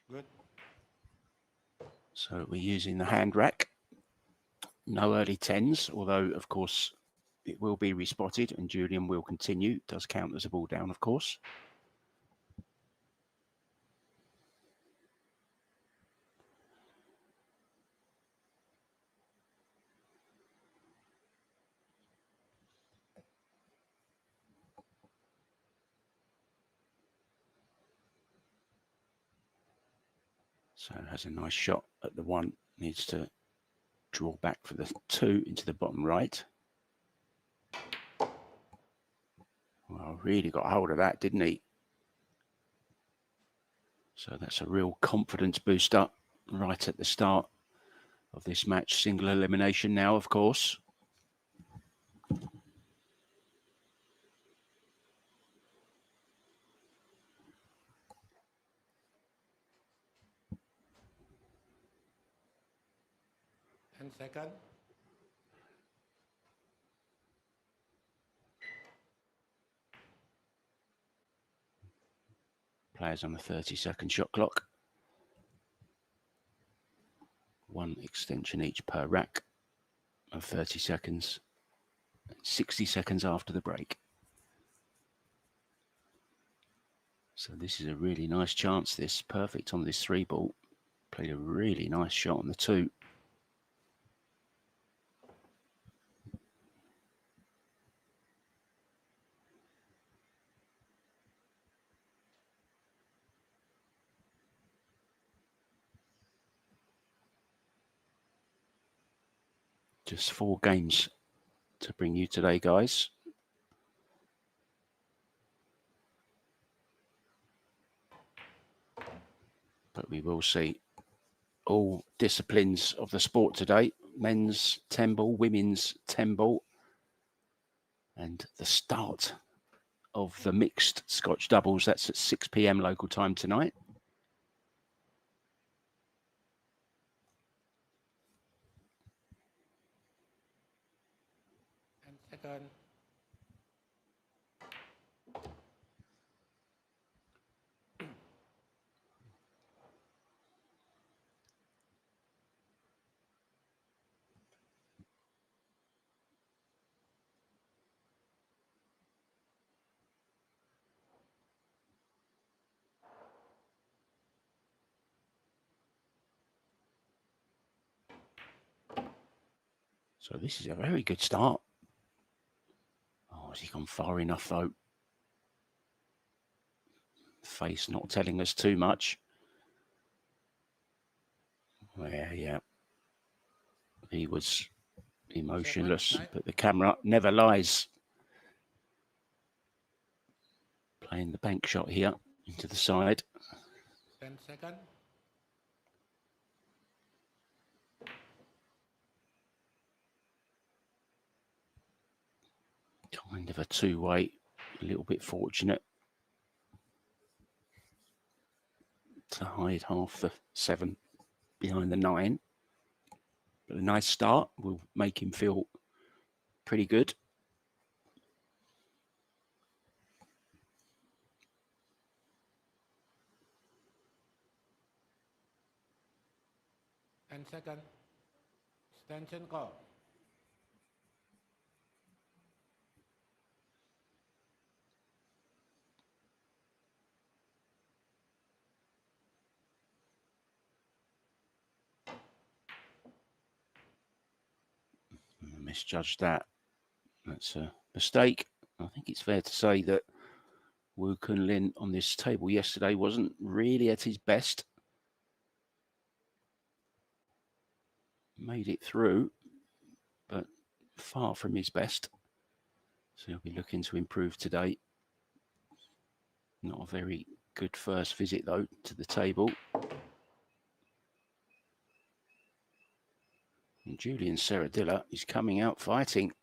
Good. So we're using the hand rack. No early tens, although, of course, it will be respotted and Julian will continue. It does count as a ball down, of course. So has a nice shot at the one. Needs to draw back for the two into the bottom right. Well, really got hold of that, didn't he? So that's a real confidence booster right at the start of this match. Single elimination now, of course. And second. Players on a 30-second shot clock. One extension each per rack of 30 seconds. 60 seconds after the break. So this is a really nice chance. This perfect on this three ball. Played a really nice shot on the two. Just 4 games to bring you today, guys. But we will see all disciplines of the sport today. Men's 10 ball, women's 10 ball. And the start of the mixed Scotch doubles. That's at 6 p.m. local time tonight. And second. So this is a very good start. Oh, has he gone far enough though? Face not telling us too much. Yeah. He was emotionless, but the camera never lies. Playing the bank shot here into the side. 10 seconds. Kind of a two-way, a little bit fortunate to hide half the 7 behind the 9. But a nice start will make him feel pretty good. And second. Extension call. Misjudged that. That's a mistake. I think it's fair to say that Wu Kun Lin on this table yesterday wasn't really at his best. Made it through, but far from his best. So he'll be looking to improve today. Not a very good first visit, though, to the table. And Julian SERRADILLA is coming out fighting.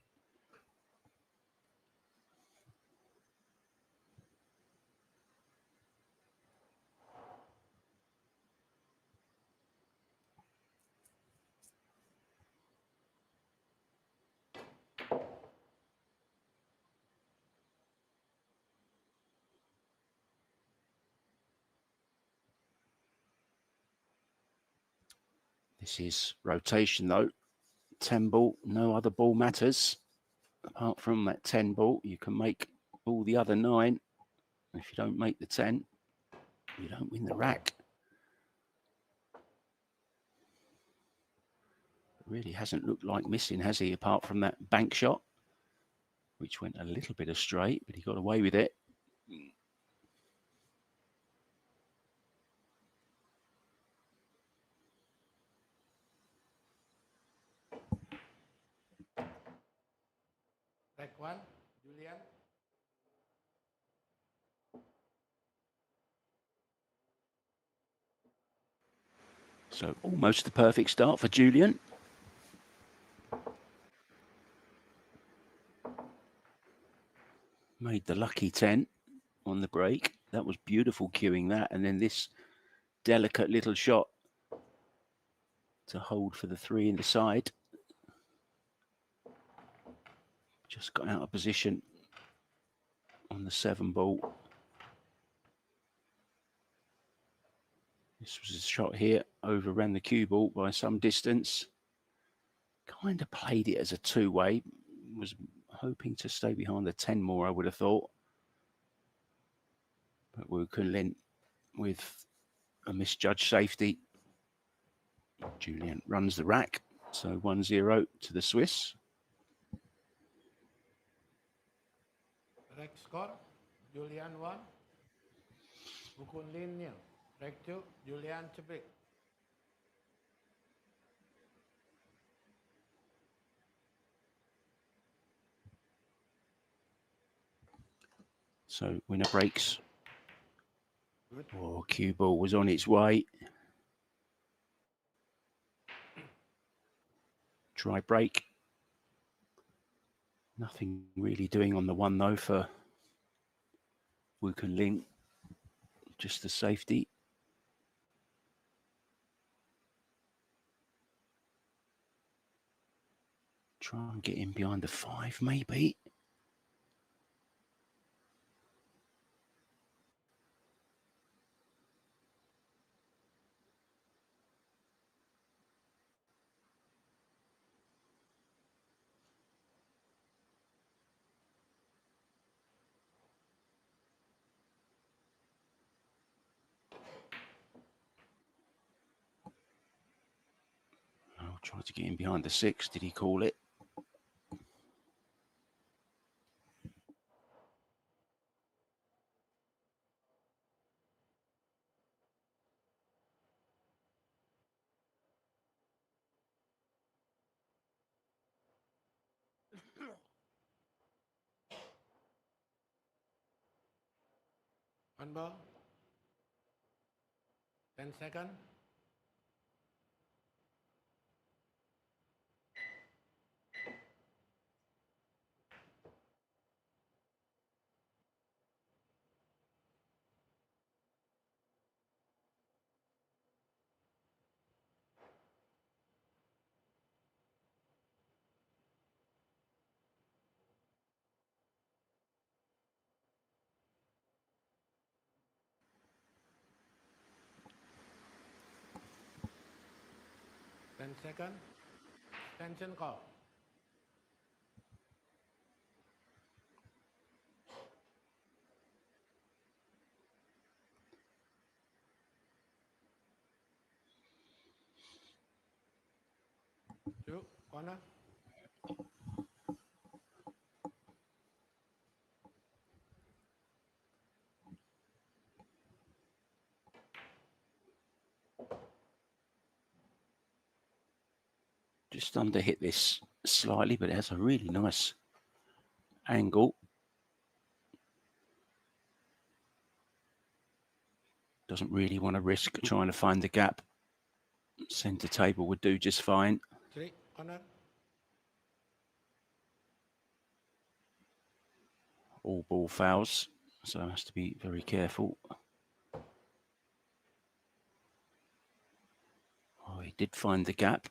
This is rotation though. 10 ball, no other ball matters. Apart from that 10 ball, you can make all the other 9. If you don't make the 10, you don't win the rack. Really hasn't looked like missing, has he? Apart from that bank shot, which went a little bit astray, but he got away with it. Rack 1, Julian. So almost the perfect start for Julian. Made the lucky 10 on the break. That was beautiful cueing that. And then this delicate little shot to hold for the 3 in the side. Just got out of position on the 7 ball. This was a shot here, overran the cue ball by some distance. Kind of played it as a 2-way. Was hoping to stay behind the 10 more, I would have thought. But Wu Kunlin with a misjudged safety. Julian runs the rack. So 1-0 to the Swiss. Rack score, Julian 1. Wu Kunlin 0. Rack 2, Julian Chebrik. So winner breaks. Good. Oh, cue ball was on its way. Try break. Nothing really doing on the 1 though for Wu Kunlin. Just the safety. Try and get in behind the 5 maybe. Oh, tried to get in behind the 6. Did he call it? One ball. 10 seconds. Second, extension call. Two, corner. Just under hit this slightly, but it has a really nice angle. Doesn't really want to risk trying to find the gap. Centre table would do just fine. 3, corner. All ball fouls, so has to be very careful. Oh, he did find the gap.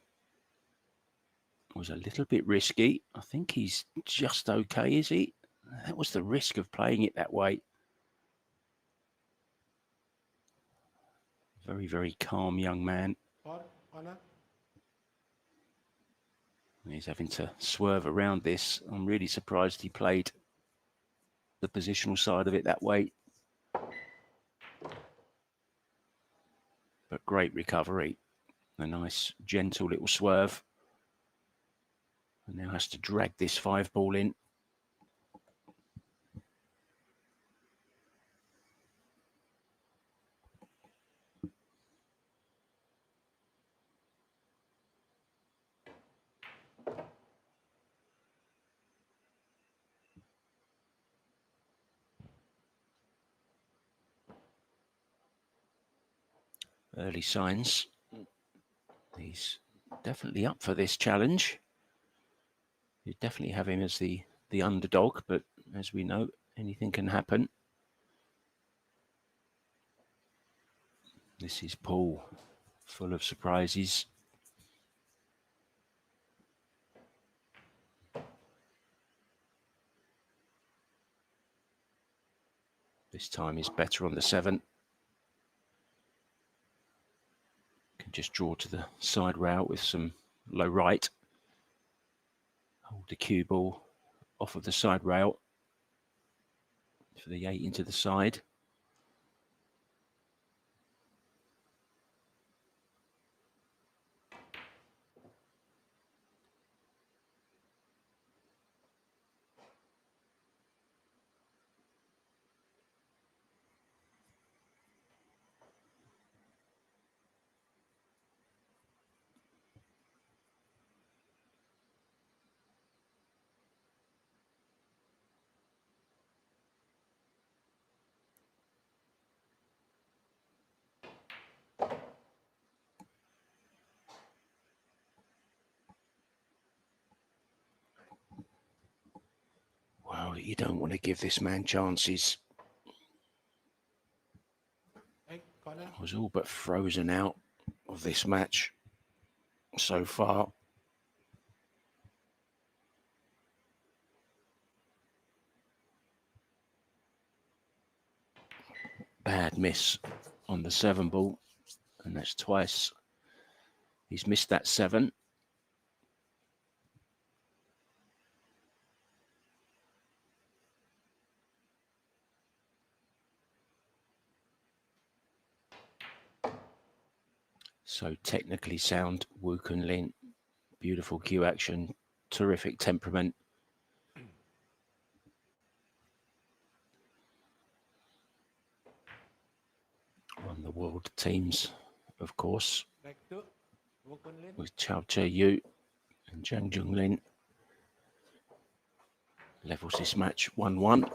It was a little bit risky. I think he's just okay, is he? That was the risk of playing it that way. Very, very calm young man. 4, corner. He's having to swerve around this. I'm really surprised he played the positional side of it that way. But great recovery. A nice, gentle little swerve. And now has to drag this 5-ball in. Early signs. He's definitely up for this challenge. You definitely have him as the underdog, but as we know, anything can happen. This is Paul, full of surprises. This time he's better on the 7. Can just draw to the side rail with some low right. Hold the cue ball off of the side rail for the 8 into the side. Well, you don't want to give this man chances. Hey, corner. I was all but frozen out of this match so far. Bad miss on the 7-ball, and that's twice. He's missed that 7. So technically sound, Wu Kun Lin. Beautiful cue action, terrific temperament. On the world teams, of course, Back to Wu Kun Lin. with Chao Che Yu and Zhang Jung Lin. Levels this match 1-1.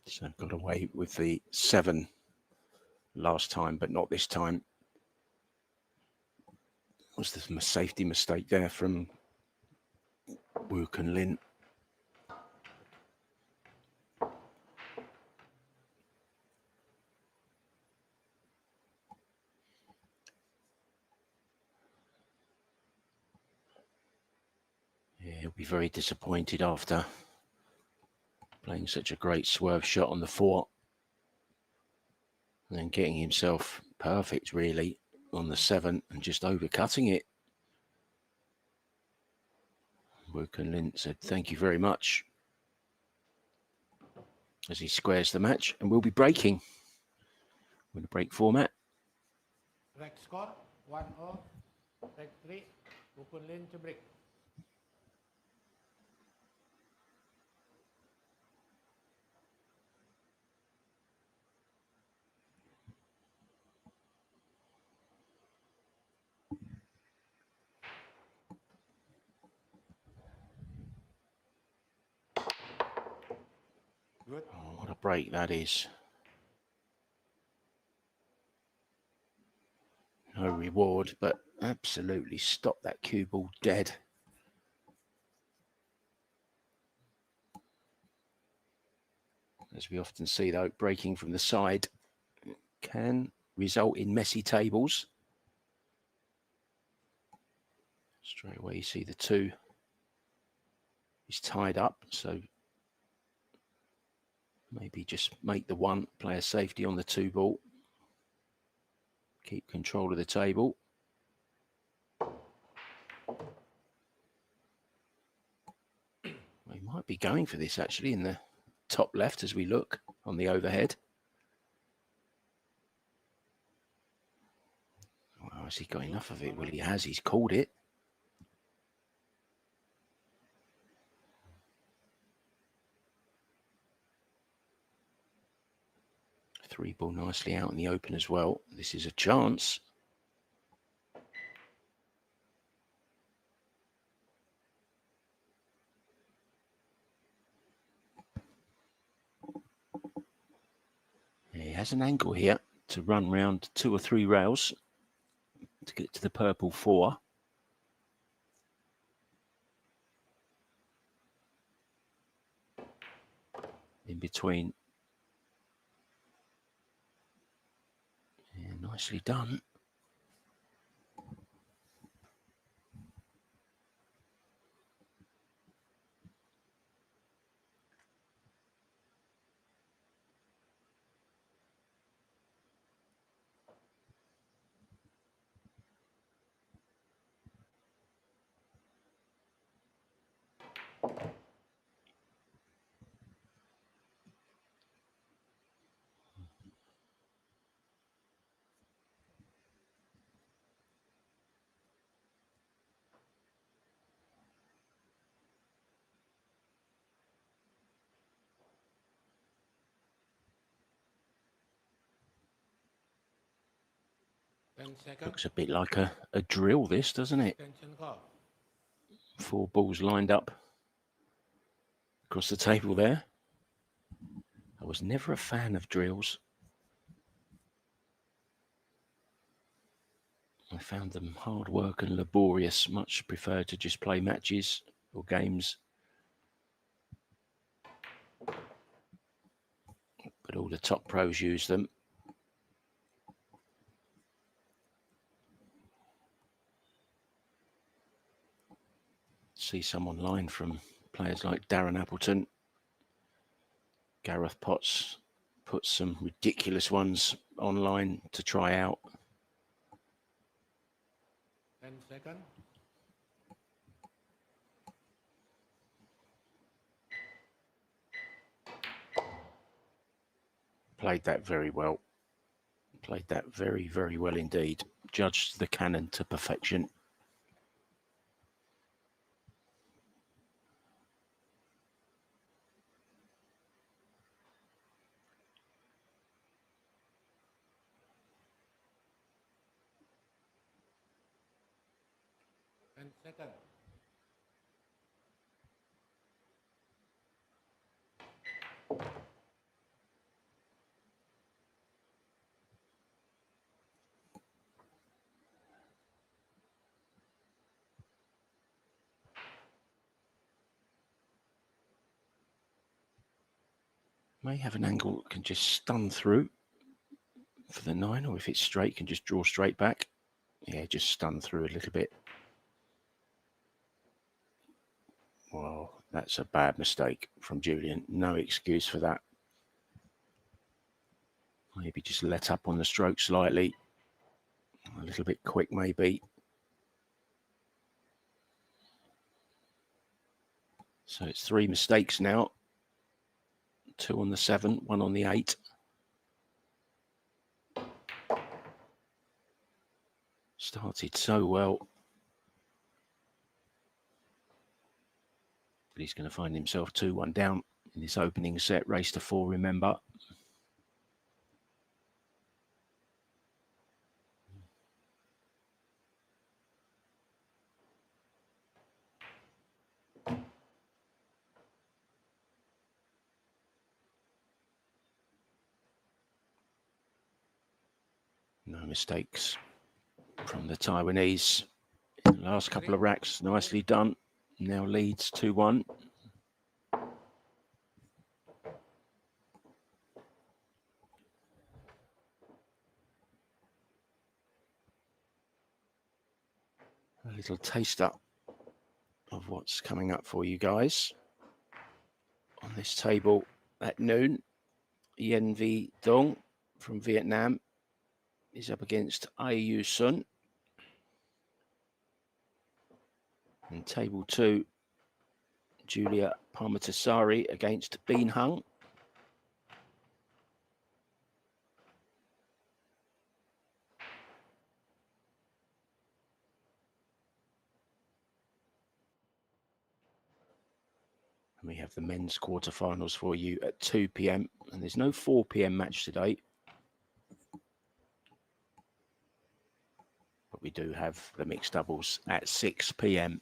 So got away with the 7 last time, but not this time. Was the safety mistake there from Wu Kun Lin? Yeah, he'll be very disappointed after playing such a great swerve shot on the 4. And then getting himself perfect, really, on the 7 and just overcutting it. Wu Kun Lin said, "Thank you very much," as he squares the match, and we'll be breaking with a break format. Break score 1-0. Break 3. Wu Kun Lin to break. Good. Oh, what a break that is. No reward, but absolutely stop that cue ball dead. As we often see, though, breaking from the side can result in messy tables. Straight away you see the 2 is tied up, so Maybe just make the one, play a safety on the 2 ball. Keep control of the table. We might be going for this actually in the top left as we look on the overhead. Well, has he got enough of it? Well, he has. He's called it. Three ball nicely out in the open as well. This is a chance. He has an angle here to run round 2 or 3 rails to get to the purple 4. In between. Yeah, nicely done. Looks a bit like a drill, this, doesn't it? 4 balls lined up across the table there. I was never a fan of drills. I found them hard work and laborious. Much prefer to just play matches or games. But all the top pros use them. See some online from players like Darren Appleton. Gareth Potts put some ridiculous ones online to try out. 10 seconds. Played that very well. Played that very, very well indeed. Judged the cannon to perfection. Second. May have an angle that can just stun through for the 9, or if it's straight, can just draw straight back. Yeah, just stun through a little bit. Well, that's a bad mistake from Julian. No excuse for that. Maybe just let up on the stroke slightly. A little bit quick, maybe. So it's 3 mistakes now. 2 on the 7, 1 on the 8. Started so well. But he's going to find himself 2-1 down in this opening set. Race to 4, remember. No mistakes from the Taiwanese. Last couple of racks, nicely done. Now leads 2-1. A little taster of what's coming up for you guys on this table at noon. Yen V Dong from Vietnam is up against Ayu Sun. And table 2, Julia Parmatasari against Bean Hung. And we have the men's quarterfinals for you at 2 p.m. And there's no 4 p.m. match today. But we do have the mixed doubles at 6 p.m.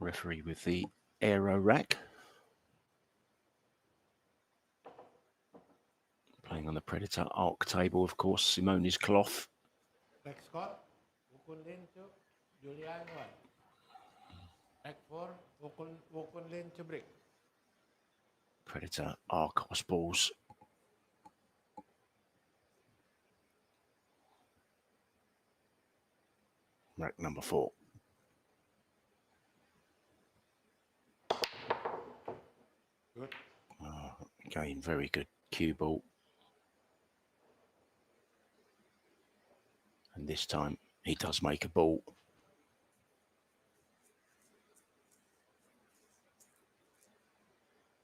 Referee with the aero rack. Playing on the Predator arc table, of course, Simone's cloth. Next score, Wukun Lin 2, Julian 1. Next 4, Wukun Lin to break. Predator arc horse balls. Rack number 4. Good. Again, very good cue ball. And this time he does make a ball.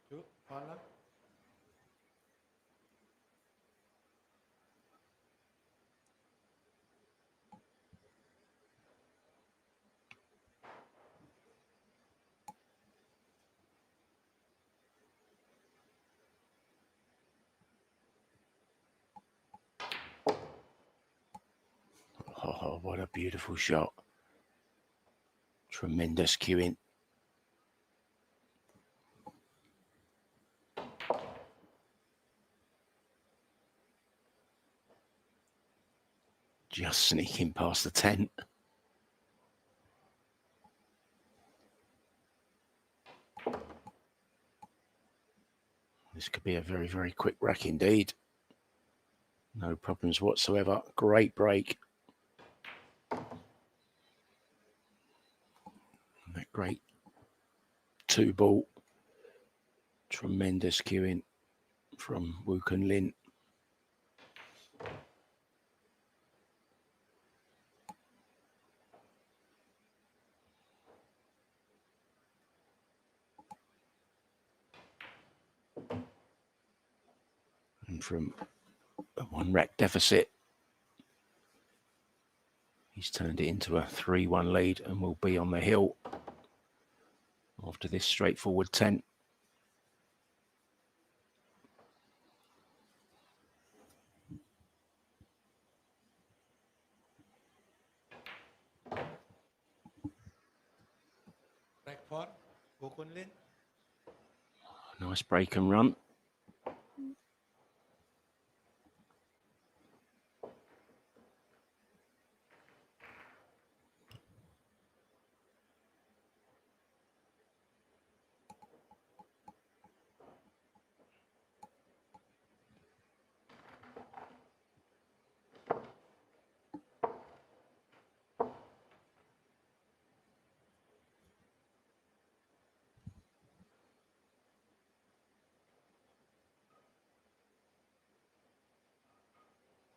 Two, corner. Oh, what a beautiful shot. Tremendous cueing. Just sneaking past the tent. This could be a very, very quick rack indeed. No problems whatsoever. Great break. That great 2-ball. Tremendous cueing from Wukun Lin. And from a 1 rack deficit, he's turned it into a 3-1 lead and will be on the hill after this straightforward 10. Rack 4, Wukun Lin. Nice break and run.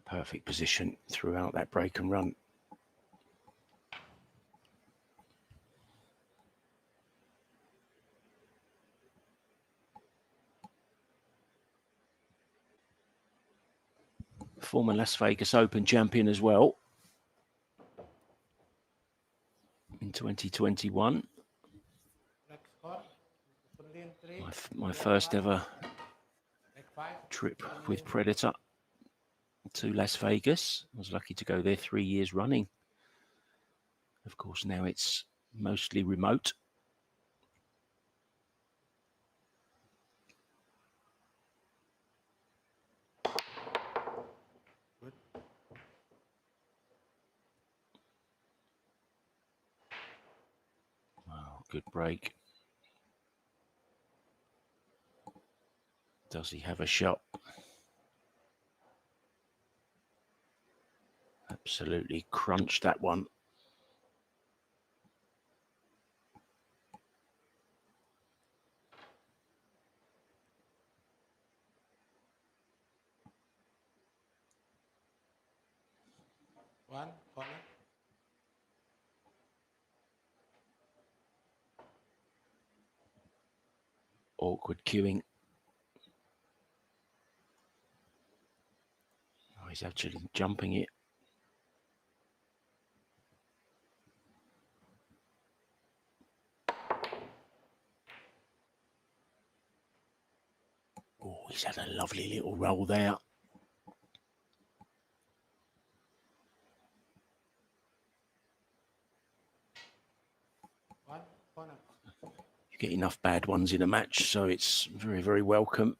Perfect position throughout that break and run. Former Las Vegas Open champion as well in 2021. Next score, Wukun Lin 3. My first ever trip with Predator to Las Vegas. I was lucky to go there 3 years running. Of course, now it's mostly remote. Good. Wow, good break. Does he have a shot? Absolutely crunched that one. One corner. Awkward queuing. Oh, he's actually jumping it. Oh, he's had a lovely little roll there. One corner. You get enough bad ones in a match, so it's very, very welcome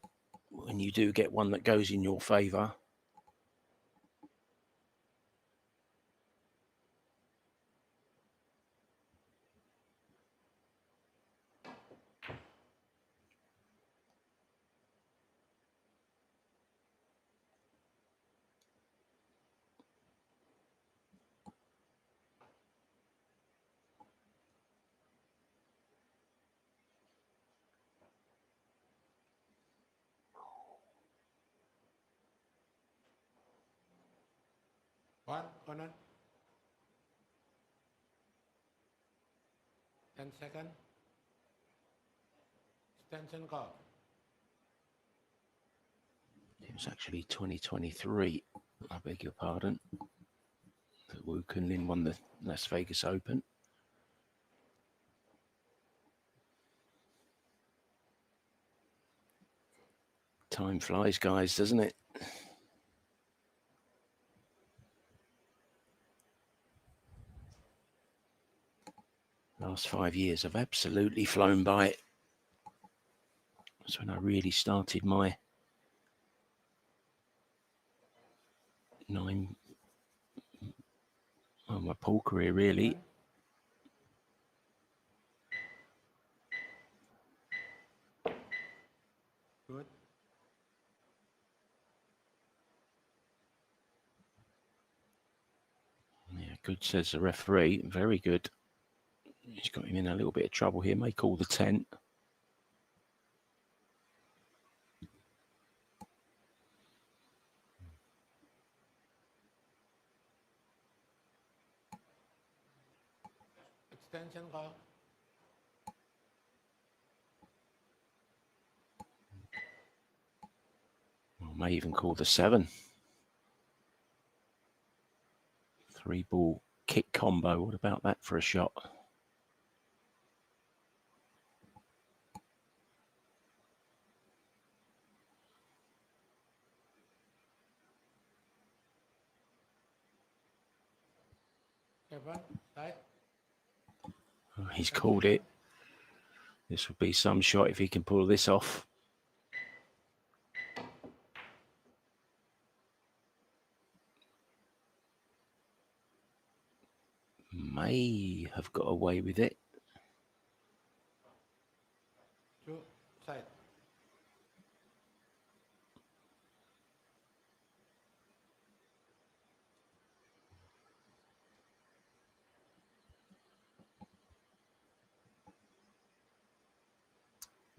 when you do get one that goes in your favour. One corner. 10 seconds. Extension call. It was actually 2023, I beg your pardon, that Wu Kunlin won the Las Vegas Open. Time flies, guys, doesn't it? Last 5 years have absolutely flown by. That's when I really started my my pool career, really. Good. Yeah, good, says the referee. Very good. He's got him in a little bit of trouble here. May call the 10. Extension call. Well, may even call the 7. 3-ball kick combo. What about that for a shot? Side. Oh, he's called it. This would be some shot if he can pull this off. May have got away with it. 2 side.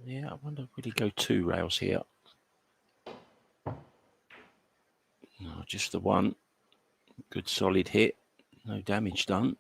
Yeah, I wonder, would he go 2 rails here? No, just the 1. Good solid hit. No damage done.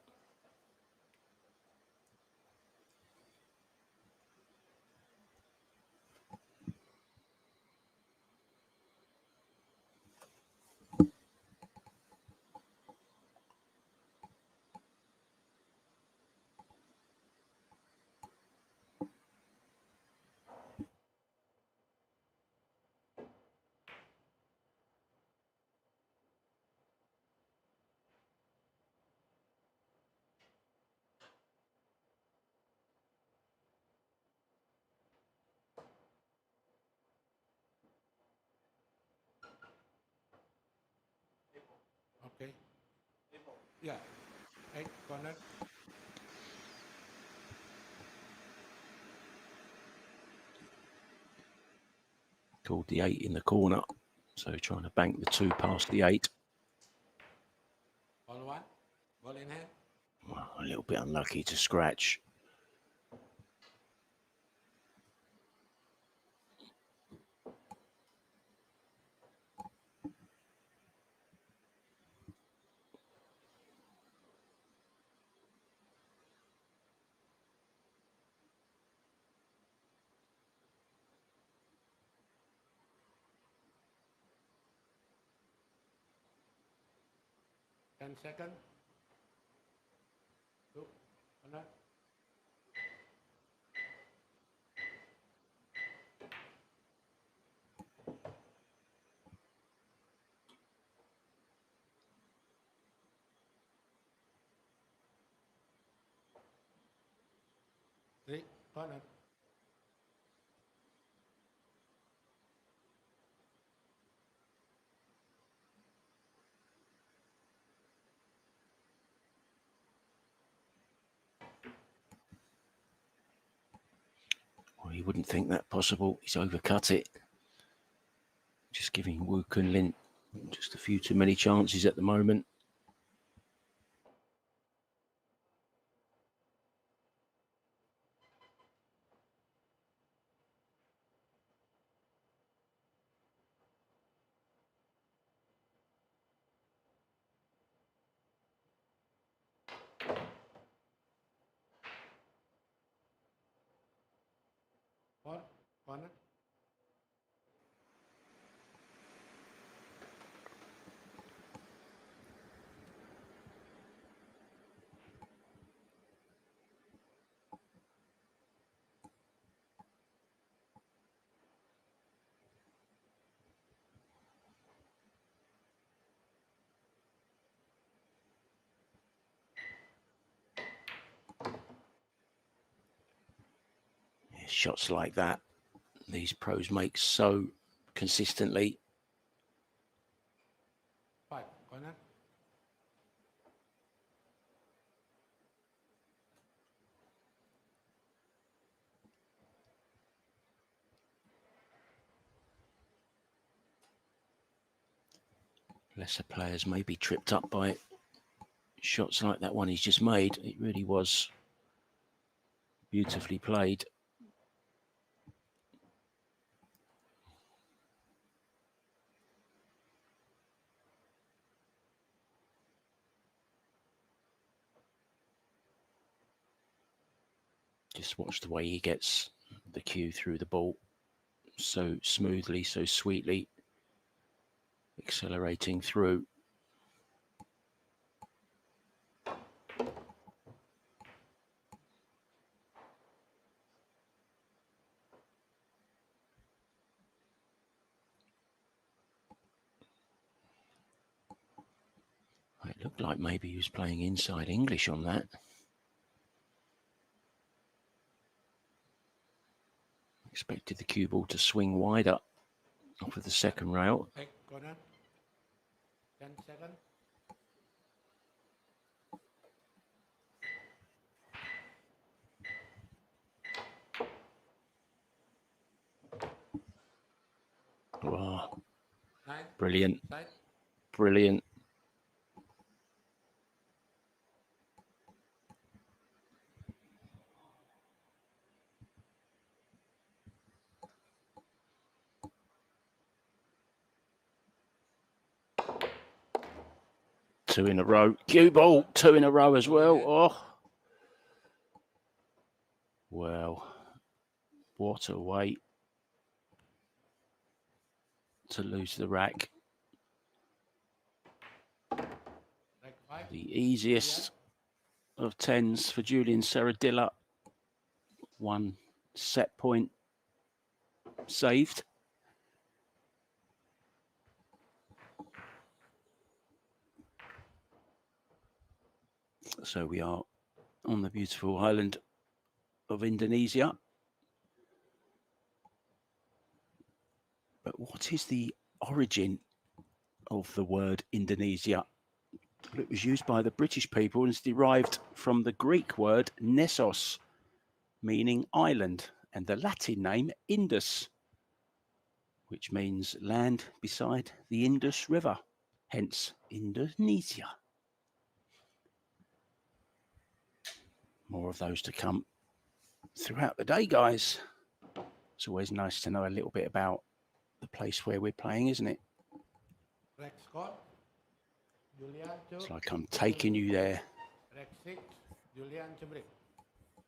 Okay. Yeah. 8 corner. Called the 8 in the corner. So trying to bank the 2 past the 8. Ball in hand. Well, a little bit unlucky to scratch. Ten seconds. 2, 1. Three, corner. Well, you wouldn't think that possible. He's overcut it. Just giving Wu Kunlin just a few too many chances at the moment. Four, corner. Shots like that, these pros make so consistently. 5, corner. Lesser players may be tripped up by shots like that one he's just made. It really was beautifully played. Just watch the way he gets the cue through the ball so smoothly, so sweetly, accelerating through. It looked like maybe he was playing inside English on that. Expected the cue ball to swing wider off of the second rail. Take corner. 10 seconds. Wow. 9. Brilliant. Side. Brilliant. Two in a row. Cue ball, 2 in a row as well. Oh. Well, what a way to lose the rack. Like 5. The easiest of 10s for Julian SERRADILLA. 1 set point saved. So we are on the beautiful island of Indonesia. But what is the origin of the word Indonesia? It was used by the British people and is derived from the Greek word Nessos, meaning island, and the Latin name Indus, which means land beside the Indus River, hence Indonesia. More of those to come throughout the day, guys. It's always nice to know a little bit about the place where we're playing, isn't it? Rec Scott, Julian It's like I'm taking you there. Rec 6, Julian Cebrik.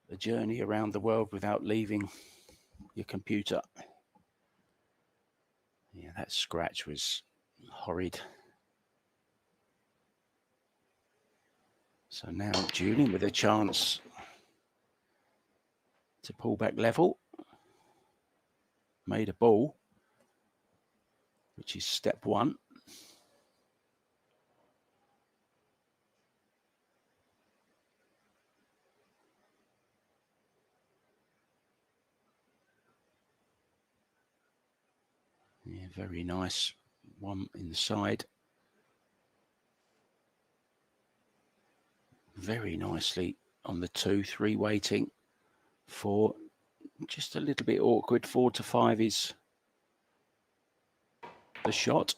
The journey around the world without leaving your computer. Yeah, that scratch was horrid. So now Julian with a chance to pull back level. Made a ball, which is step one. Yeah, very nice. One in the side. Very nicely on the 2, 3 waiting. 4, just a little bit awkward. 4 to 5 is the shot.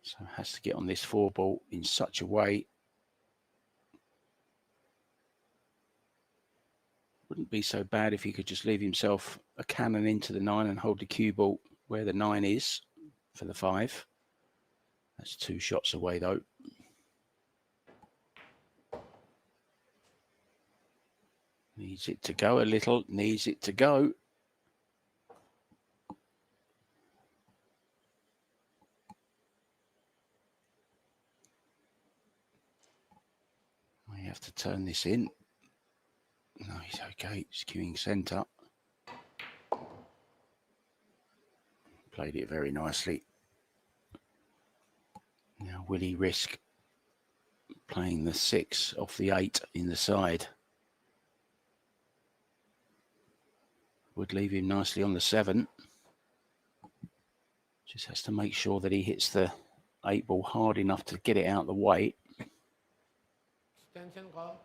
So has to get on this 4 ball in such a way. Wouldn't be so bad if he could just leave himself a cannon into the 9 and hold the cue ball where the 9 is for the 5. That's 2 shots away though. Needs it to go a little, needs it to go. We have to turn this in. No, he's okay. He's cueing centre. Played it very nicely. Now, will he risk playing the 6 off the 8 in the side? Would leave him nicely on the 7. Just has to make sure that he hits the 8 ball hard enough to get it out of the way. Extension call.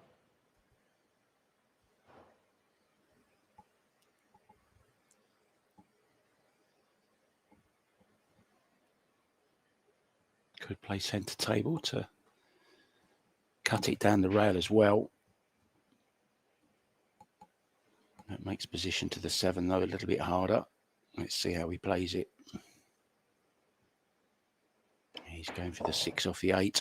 Could play centre table to cut it down the rail as well. That makes position to the 7 though a little bit harder. Let's see how he plays it. He's going for the 6 off the 8.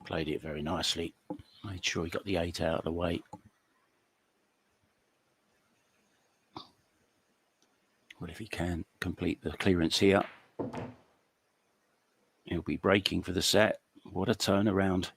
Played it very nicely. Made sure he got the 8 out of the way. Well, if he can complete the clearance here, he'll be breaking for the set. What a turnaround.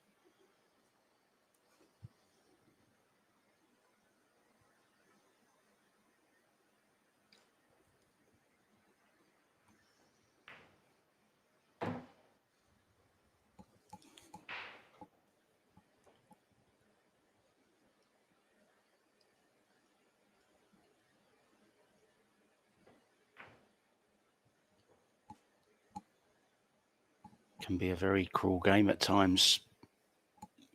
Can be a very cruel game at times.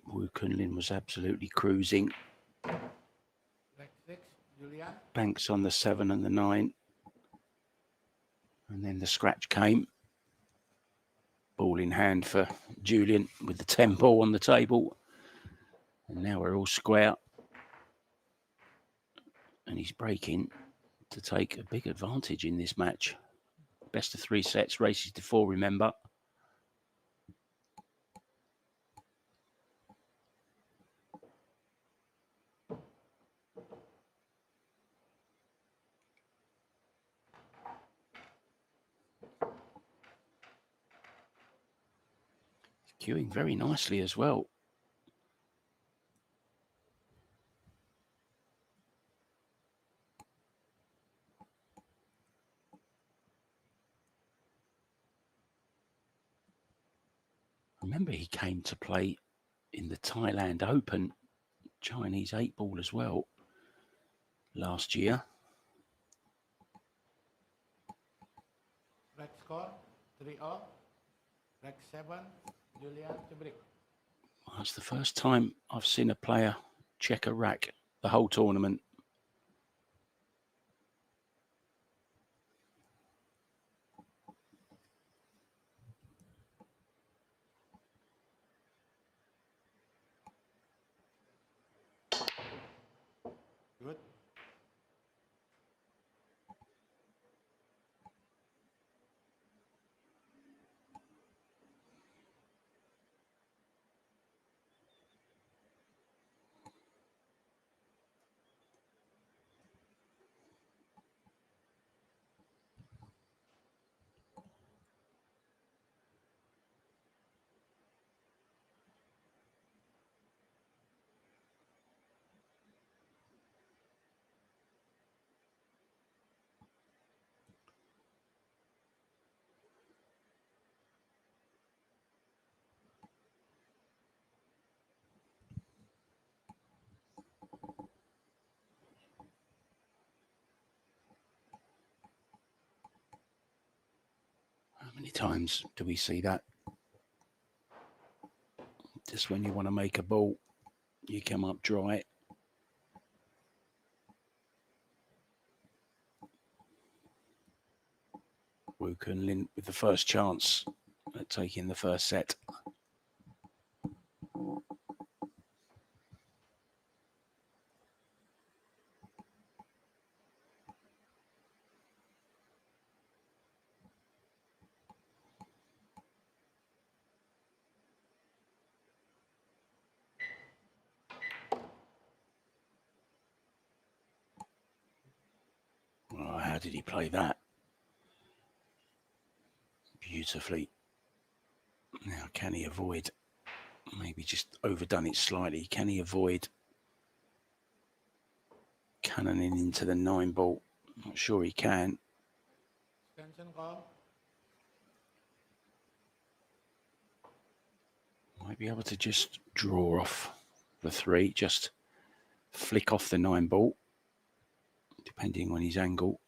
Wu Kunlin was absolutely cruising. Banks on the 7 and the 9. And then the scratch came. Ball in hand for Julian with the 10 ball on the table. And now we're all square. And he's breaking to take a big advantage in this match. Best of 3 sets, races to 4, remember. Cueing very nicely as well. Remember, he came to play in the Thailand Open Chinese 8-ball as well last year. Break score 3-0. Break 7. Julian to break. That's the first time I've seen a player check a rack the whole tournament. Good. How many times do we see that? Just when you want to make a ball, you come up dry. Wu Kunlin with the first chance at taking the first set. Oh, how did he play that? Beautifully. Now, can he avoid, maybe just overdone it slightly, can he avoid cannoning into the 9-ball? Not sure he can. Extension call. Might be able to just draw off the 3, just flick off the 9-ball, depending on his angle.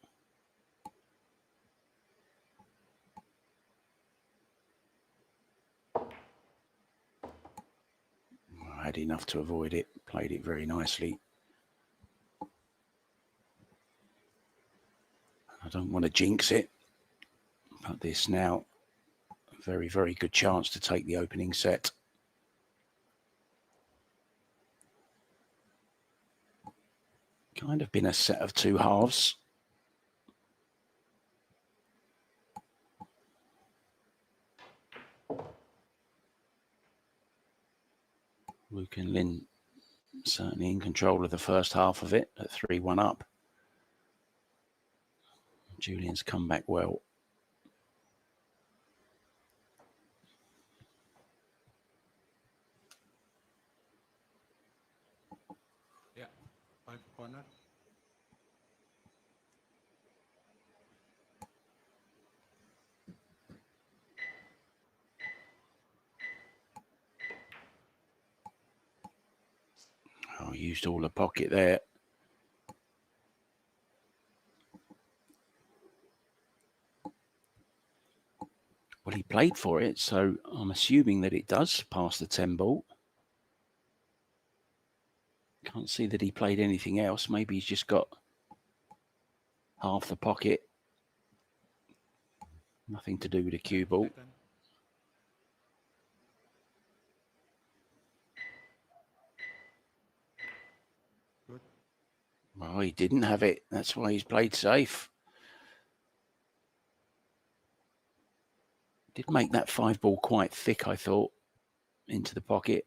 I had enough to avoid it, played it very nicely. I don't want to jinx it, but this now, a very, very good chance to take the opening set. Kind of been a set of 2 halves. Wu Kunlin certainly in control of the first half of it at 3-1 up. Julian's come back well. Yeah. 5 corner. Oh, used all the pocket there. Well, he played for it, so I'm assuming that it does pass the 10-ball. Can't see that he played anything else. Maybe he's just got half the pocket. Nothing to do with the cue ball. Good. Well, he didn't have it. That's why he's played safe. Did make that 5-ball quite thick, I thought, into the pocket.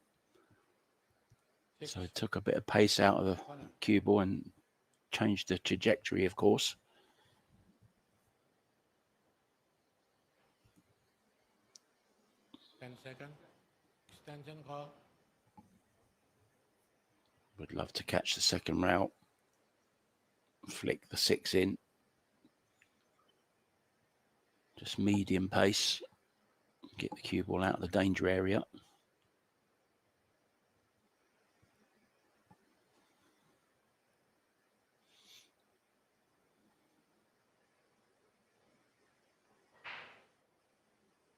6. So it took a bit of pace out of the cue ball and changed the trajectory, of course. Seconds. Extension call. Would love to catch the second route. Flick the 6 in. Just medium pace. Get the cue ball out of the danger area.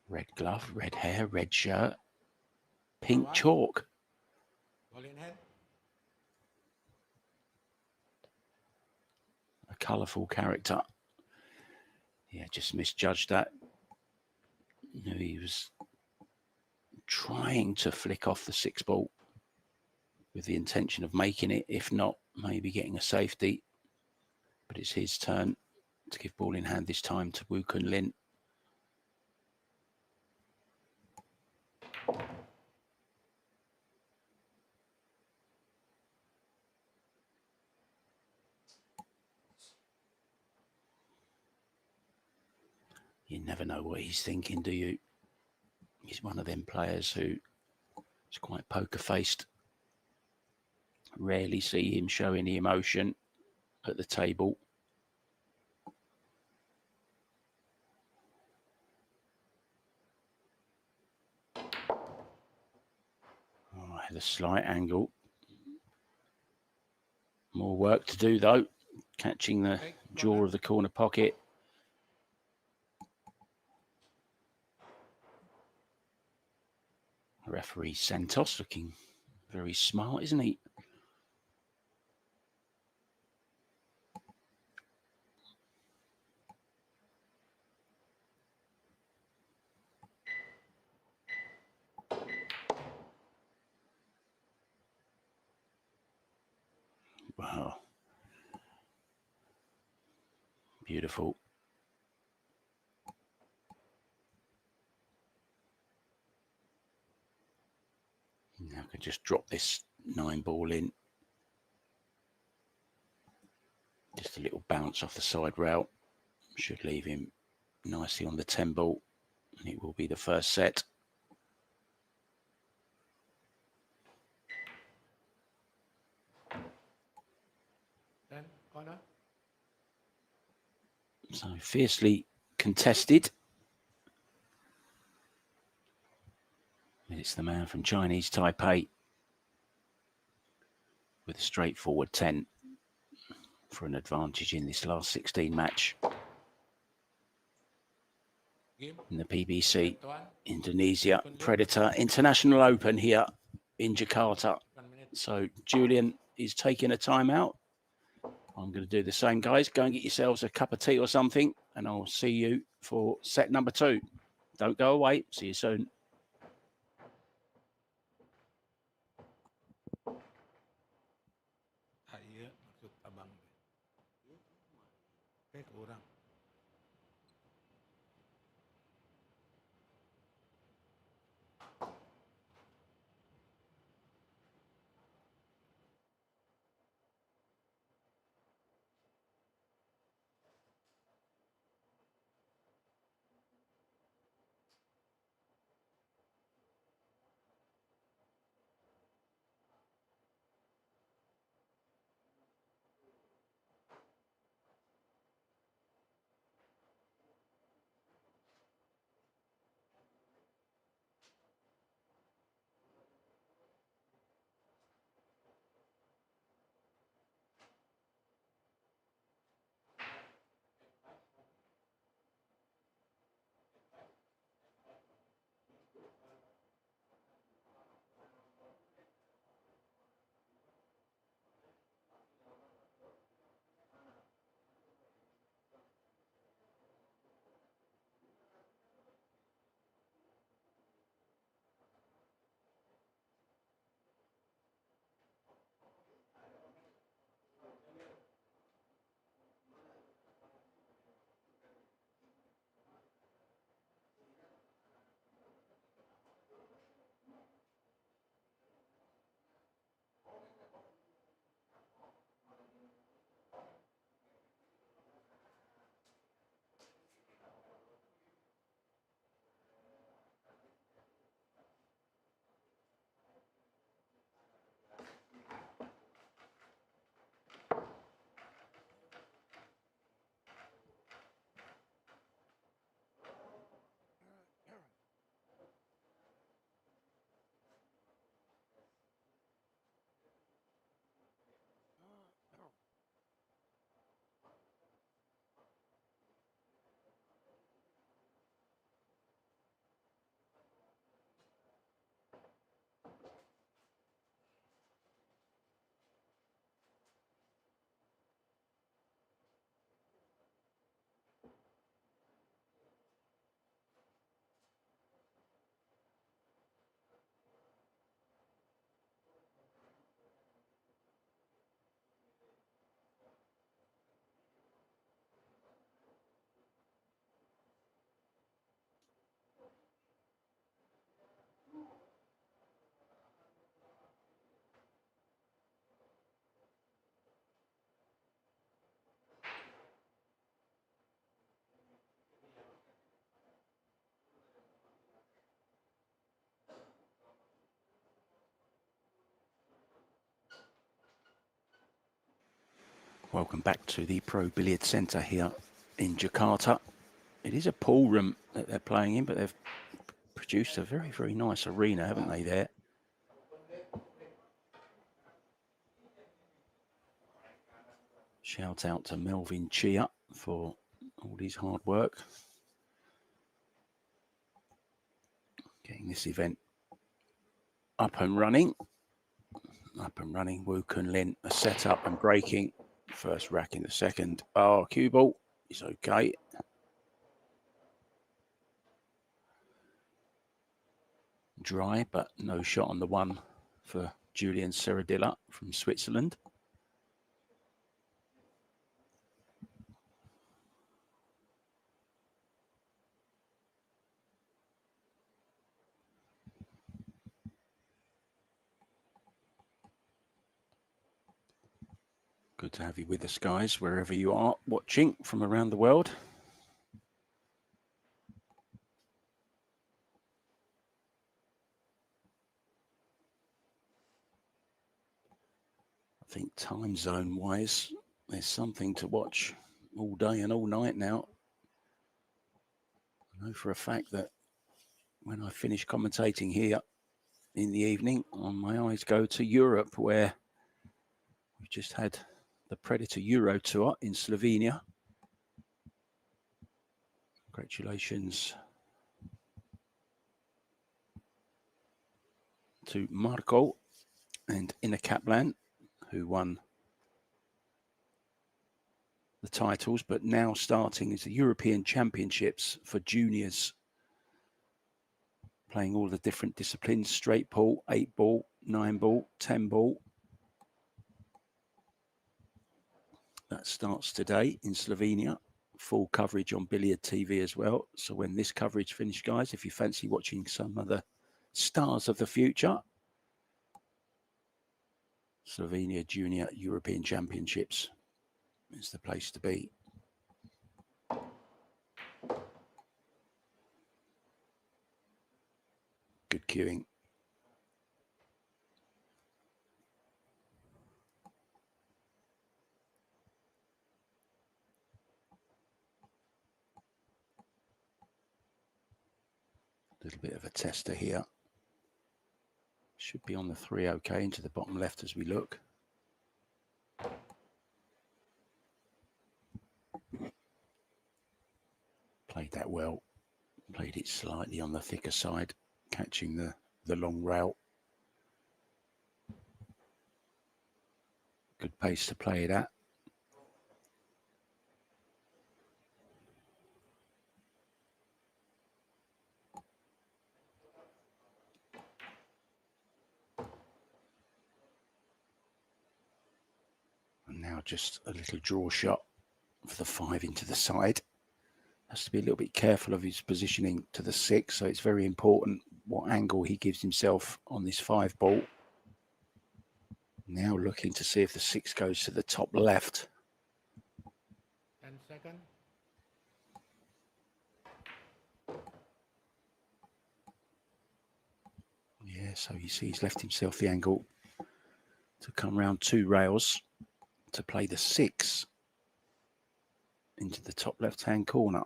Red glove, red hair, red shirt, pink chalk. Ball in hand. A colourful character. Yeah, just misjudged that. You know, he was trying to flick off the 6 ball with the intention of making it, if not, maybe getting a safety. But it's his turn to give ball in hand this time to Woo Kun Lin. You never know what he's thinking, do you? He's one of them players who is quite poker-faced. Rarely see him show any emotion at the table. Oh, the slight angle. More work to do, though. Catching the jaw of the corner pocket. Referee Santos looking very smart, isn't he? Wow. Beautiful. Now I can just drop this 9 ball in. Just a little bounce off the side rail. Should leave him nicely on the 10 ball. And it will be the first set. Then corner. So fiercely contested. And it's the man from Chinese Taipei with a straightforward 10 for an advantage in this last 16 match. In the PBC Indonesia Predator International Open here in Jakarta. So Julian is taking a timeout. I'm going to do the same, guys. Go and get yourselves a cup of tea or something, and I'll see you for set number 2. Don't go away. See you soon. Kurang. Welcome back to the Pro Billiard Centre here in Jakarta. It is a pool room that they're playing in, but they've produced a very, very nice arena, haven't they, there? Shout out to Melvin Chia for all his hard work. Getting this event up and running. Wu Kun Lin, a setup and breaking. First rack in the second. Oh, cue ball. It's okay. Dry, but no shot on the one for Julian SERRADILLA from Switzerland. Good to have you with us, guys, wherever you are watching from around the world. I think time zone wise, there's something to watch all day and all night now. I know for a fact that when I finish commentating here in the evening, my eyes go to Europe, where we've just had the Predator Euro Tour in Slovenia. Congratulations to Marco and Ina Kaplan, who won the titles, but now starting is the European Championships for juniors, playing all the different disciplines: straight ball, 8 ball, 9 ball, 10 ball. That starts today in Slovenia. Full coverage on Billiard TV as well. So when this coverage finishes, guys, if you fancy watching some of the stars of the future, Slovenia Junior European Championships is the place to be. Good cueing. A little bit of a tester here. Should be on the 3 okay, into the bottom left as we look. Played that well. Played it slightly on the thicker side, catching the long rail. Good pace to play it at. And now just a little draw shot for the 5 into the side. Has to be a little bit careful of his positioning to the 6, so it's very important what angle he gives himself on this 5 ball. Now looking to see if the 6 goes to the top left. 10 seconds. Yeah, so you see he's left himself the angle to come round 2 rails to play the 6 into the top left-hand corner.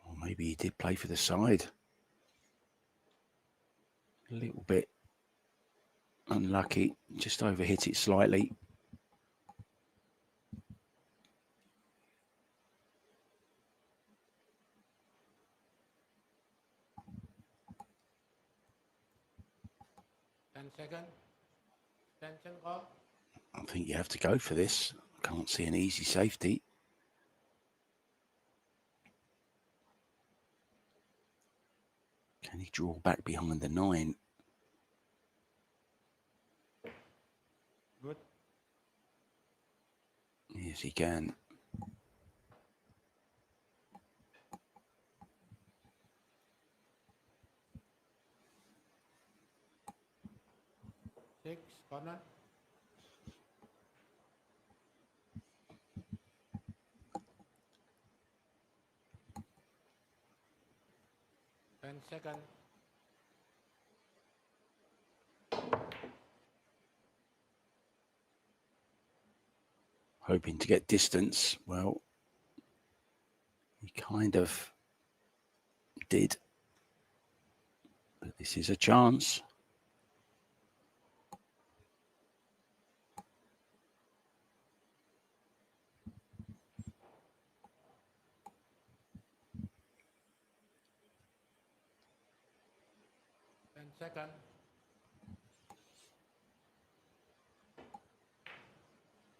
Or maybe he did play for the side. A little bit unlucky, just overhit it slightly. Second. Tension call. I think you have to go for this. Can't see an easy safety. Can he draw back behind the 9? Good. Yes, he can. Six, corner. 10 seconds. Hoping to get distance. Well, he kind of did. But this is a chance. Second.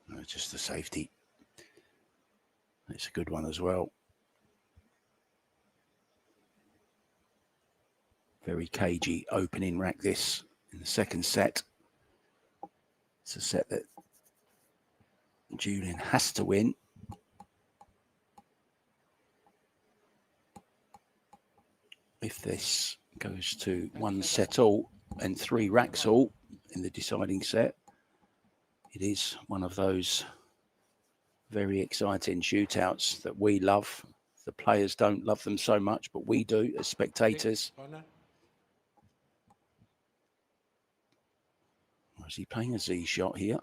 No, just the safety. It's a good one as well. Very cagey opening rack this in the second set. It's a set that Julian has to win. If this goes to one set all and 3 racks all in the deciding set, it is one of those very exciting shootouts that we love. The players don't love them so much, but we do as spectators. Or is he playing a Z shot here?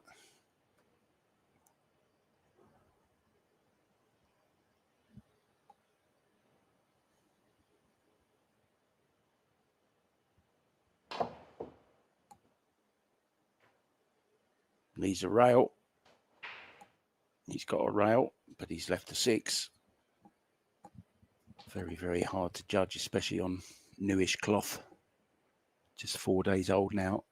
Needs a rail. He's got a rail, but he's left a 6. Very, very hard to judge, especially on newish cloth. Just 4 days old now.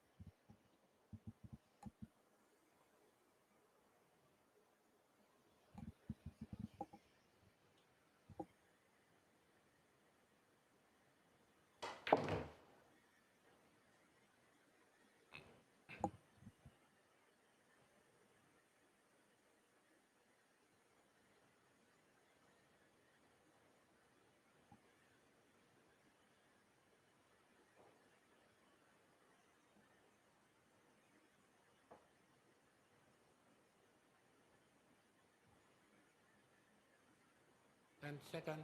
Second.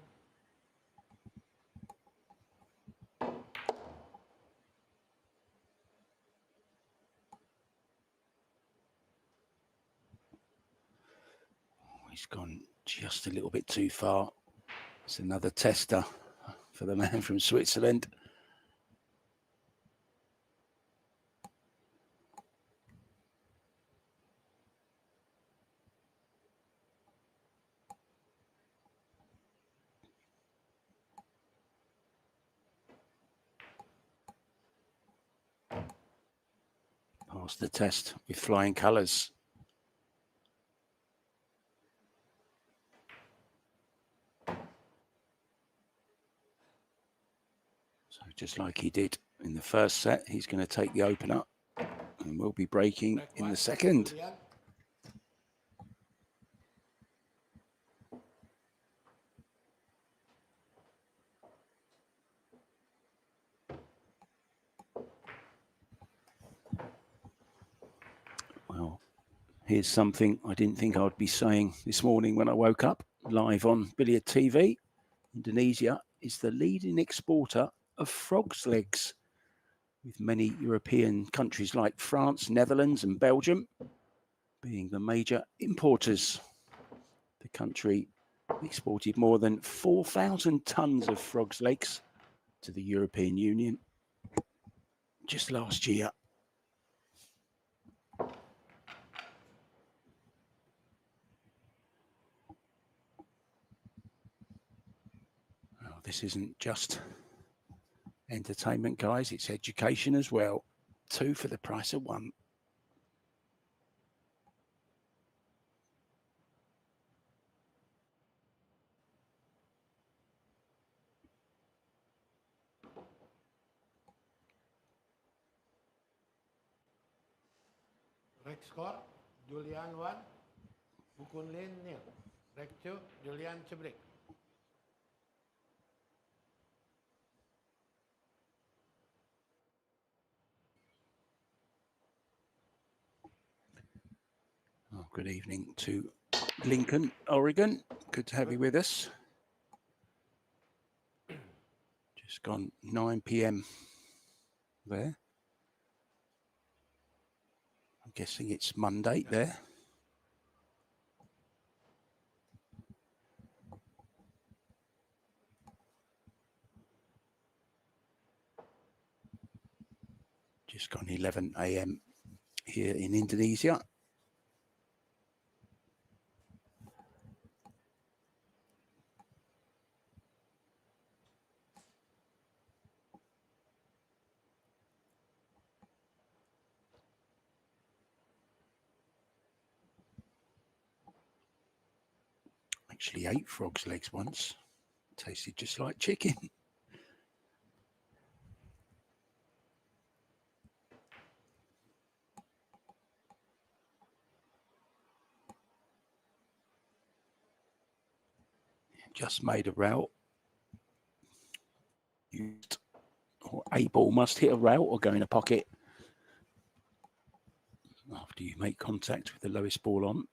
He's gone just a little bit too far. It's another tester for the man from Switzerland. Passed the test with flying colours. So just like he did in the first set, he's going to take the opener and will be breaking in the second. Well, here's something I didn't think I'd be saying this morning when I woke up live on Billiard TV. Indonesia is the leading exporter of frogs' legs, with many European countries like France, Netherlands and Belgium being the major importers. The country exported more than 4,000 tons of frogs' legs to the European Union just last year. Well, this isn't just entertainment, guys, it's education as well. 2 for the price of 1. Rek score, Julian 1, Bukun Lin 0. Rek 2, Julian Cebrik. Oh, good evening to Lincoln, Oregon. Good to have you with us. Just gone 9 p.m. there. I'm guessing it's Monday there. Just gone 11 a.m. here in Indonesia. Actually ate frog's legs once. Tasted just like chicken. Just made a route. Or a ball must hit a route or go in a pocket after you make contact with the lowest ball on.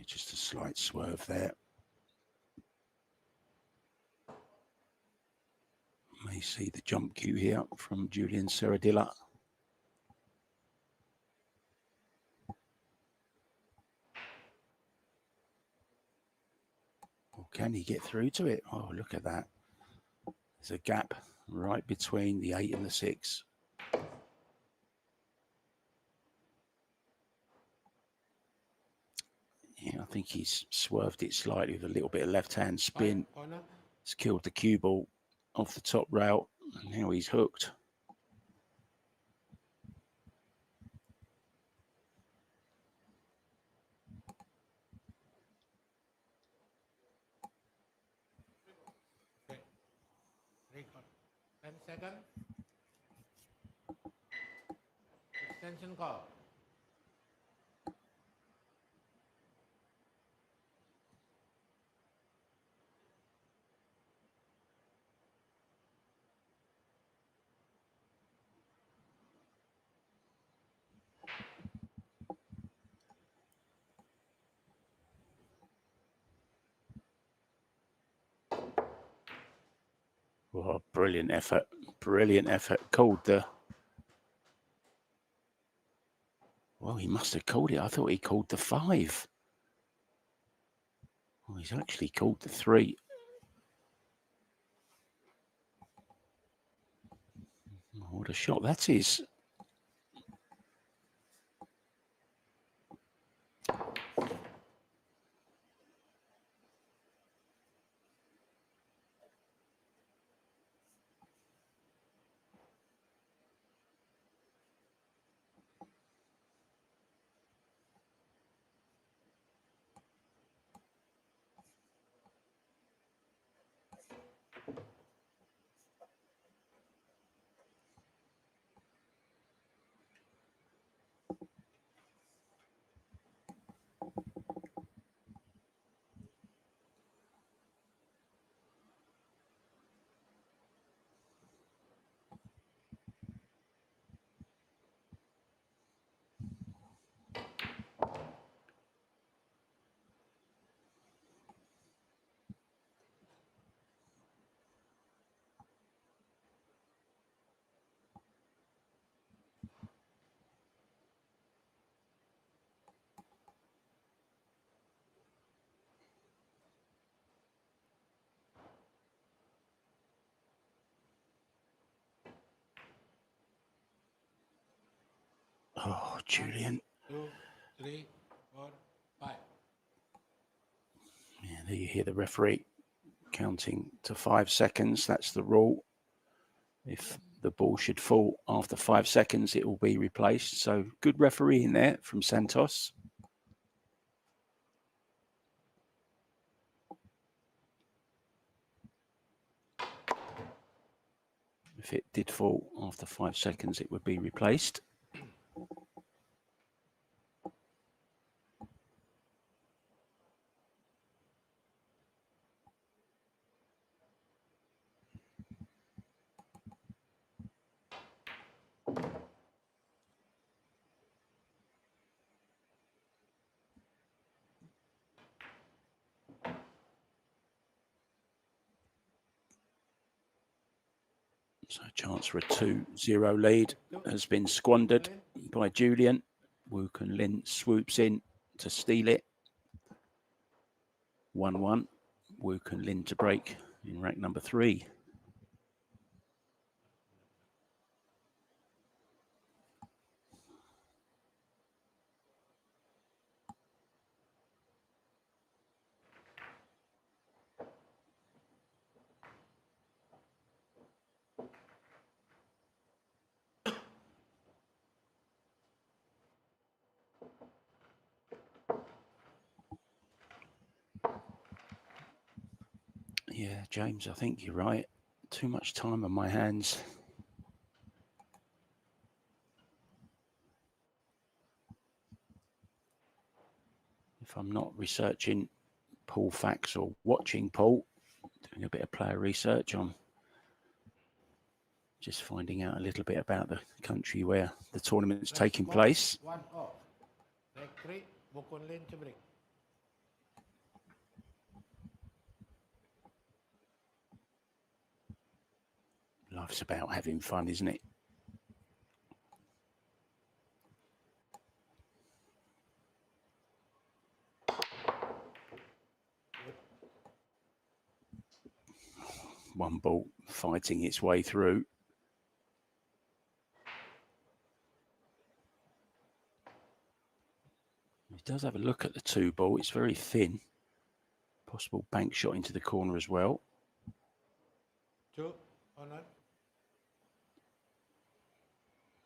Just a slight swerve there. May see the jump cue here from Julian SERRADILLA. Or can he get through to it? Oh, look at that. There's a gap right between the 8 and the 6. Yeah, I think he's swerved it slightly with a little bit of left-hand spin. It's killed the cue ball off the top route, and now he's hooked. Okay. Record. 10 seconds. Extension call. Oh, brilliant effort. Brilliant effort. Called the... Well, he must have called it. I thought he called the 5. Well, he's actually called the 3. Oh, what a shot that is. Oh, Julian. 2, 3, 4, 5. Yeah, there you hear the referee counting to 5 seconds. That's the rule. If the ball should fall after 5 seconds, it will be replaced. So good refereeing there from Santos. If it did fall after 5 seconds, it would be replaced. So a chance for a 2-0 lead has been squandered by Julian. Wu Kun Lin swoops in to steal it. 1-1. Wu Kun Lin to break in rack number 3. Yeah, James, I think you're right. Too much time on my hands. If I'm not researching pool facts or watching pool, doing a bit of player research on just finding out a little bit about the country where the tournament's taking place. 1 off. Rack 3, Wu Kun Lin to break. Life's about having fun, isn't it? One ball fighting its way through. He does have a look at the 2 ball. It's very thin. Possible bank shot into the corner as well. 2 on it.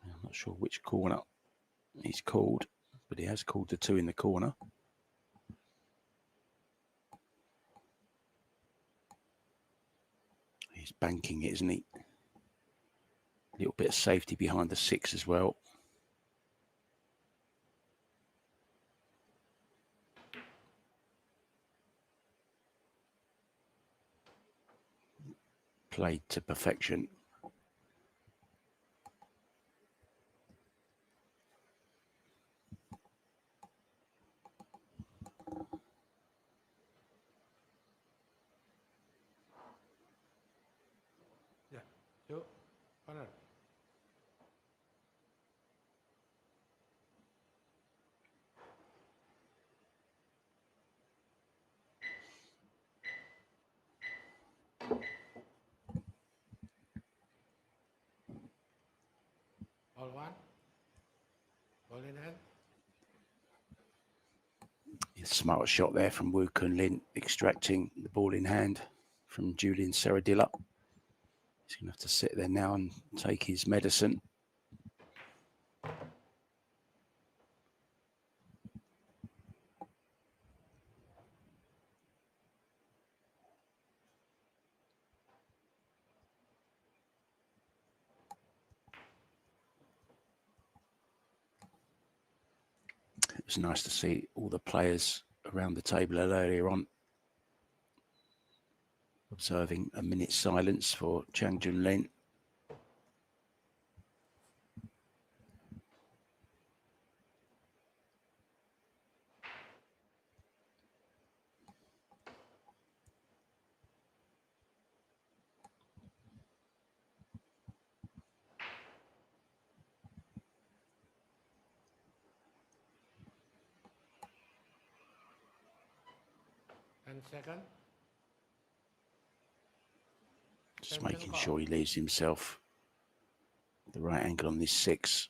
I'm not sure which corner he's called, but he has called the 2 in the corner. He's banking it, isn't he? A little bit of safety behind the 6 as well. Played to perfection. Yeah, 2 on it. All 1. Ball in hand. A smart shot there from Wu Kun Lin, extracting the ball in hand from Julian SERRADILLA. He's going to have to sit there now and take his medicine. It was nice to see all the players around the table earlier on observing a minute's silence for Chang Jun Lin. And second. Just making sure he leaves himself the right angle on this 6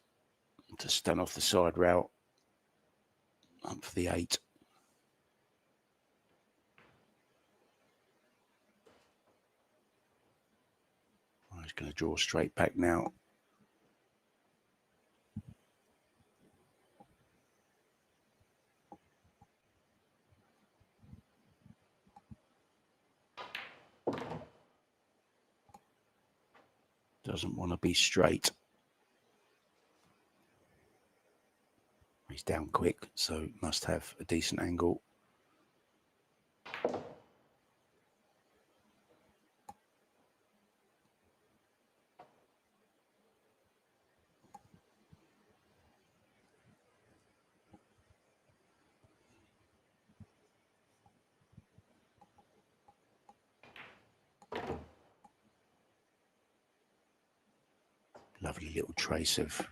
to stun off the side route. Up for the 8. Oh, he's going to draw straight back now. Doesn't want to be straight. He's down quick, so must have a decent angle. Lovely little trace of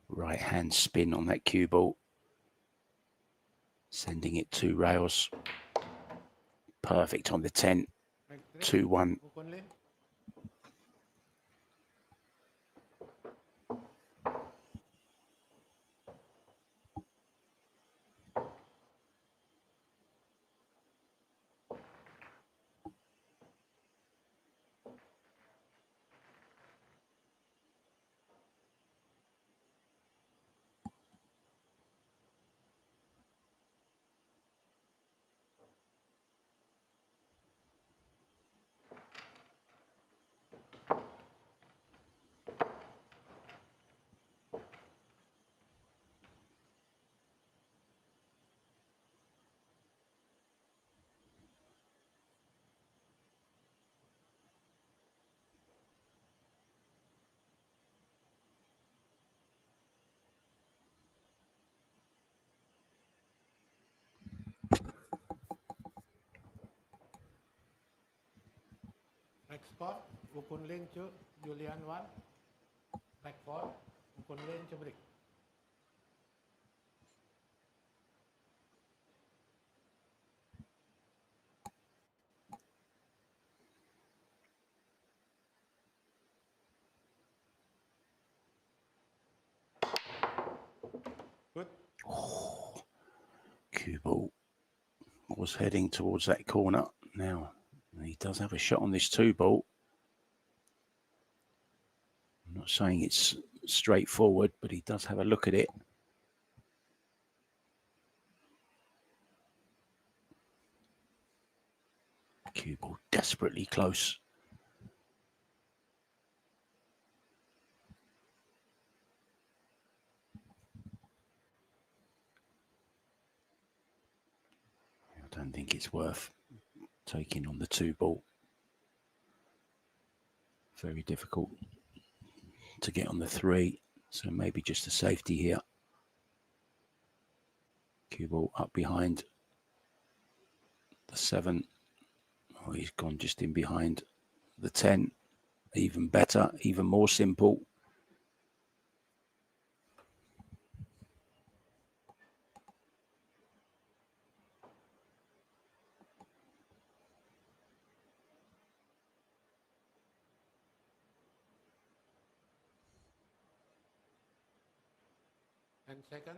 right hand spin on that cue ball. Sending it 2 rails. Perfect on the 10. 2-1. Ukunlin. Next score, Ukunlin 2, Julian 1. Back 4, Ukunlin 2 break. Good. Cue ball was heading towards that corner. Now, he does have a shot on this 2 ball. I'm not saying it's straightforward, but he does have a look at it. Cue ball desperately close. I don't think it's worth taking on the 2 ball. Very difficult to get on the 3, so maybe just a safety here. Cue ball up behind the 7. Oh, he's gone just in behind the 10. Even better, even more simple. And second.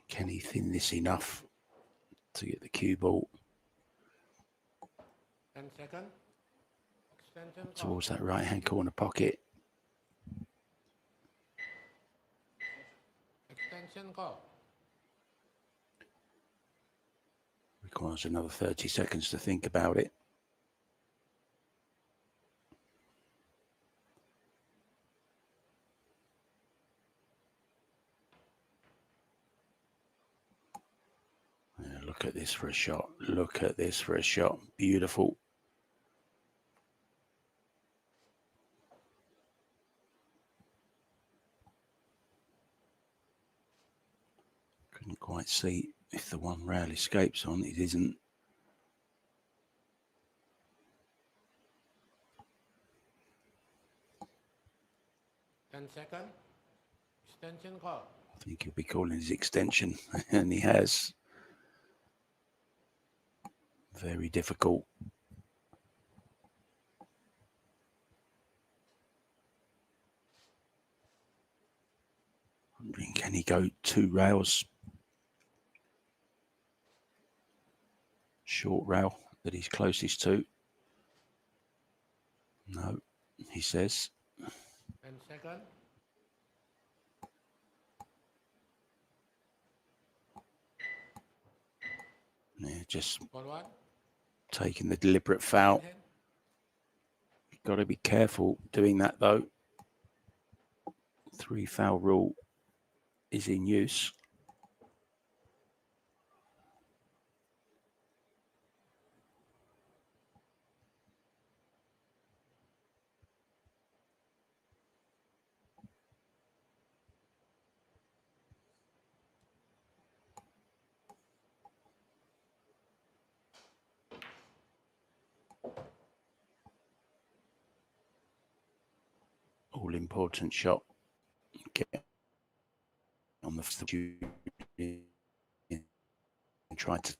Can he thin this enough to get the cue ball 10 second. Extension call. towards that right hand corner pocket? Extension call. Requires another 30 seconds to think about it. Yeah, look at this for a shot. Look at this for a shot. Beautiful. Couldn't quite see if the 1 rail escapes on. It isn't. Second. Extension call. I think he'll be calling his extension, and he has. Very difficult. Wondering, can he go 2 rails? Short rail that he's closest to. No, he says. 10 second. Yeah, just Forward. taking the deliberate foul. You've got to be careful doing that, though. 3 foul rule is in use. all-important shot. Get on the and try to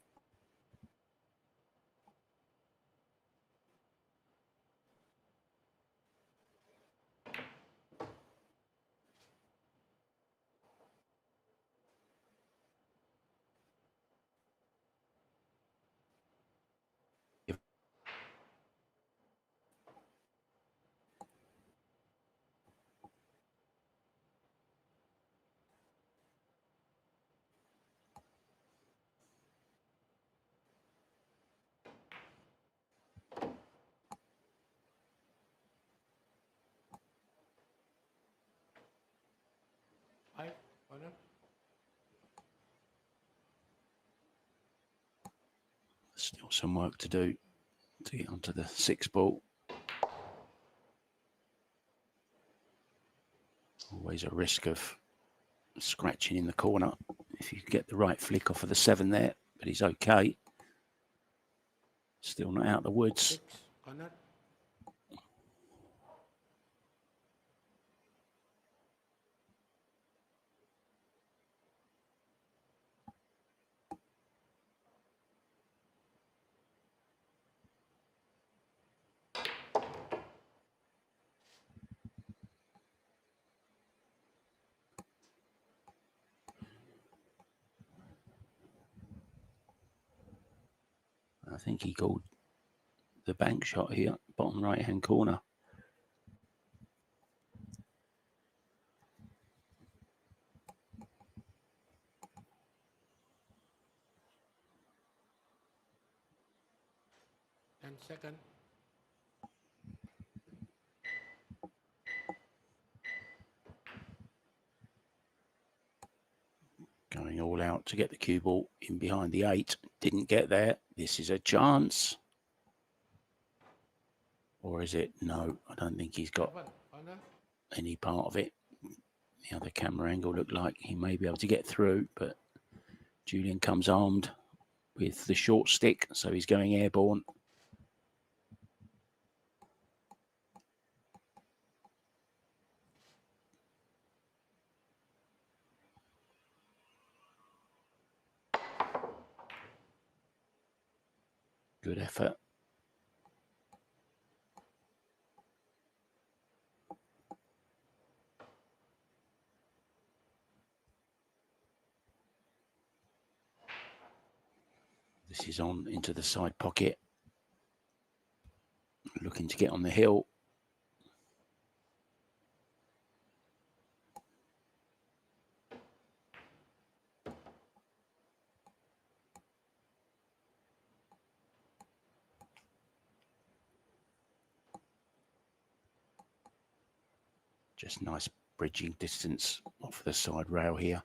Five, corner. still some work to do to get onto the 6 ball. Always a risk of scratching in the corner if you get the right flick off of the 7 there, but he's okay. Still not out of the woods. 6, corner. I think he called the bank shot here, bottom right-hand corner. And second. Going all out to get the cue ball in behind the 8. Didn't get there. This is a chance. Or is it? No, I don't think he's got any part of it. The other camera angle looked like he may be able to get through, but Julian comes armed with the short stick, so he's going airborne. Good effort. This is on into the side pocket. Looking to get on the hill. Just nice bridging distance off the side rail here.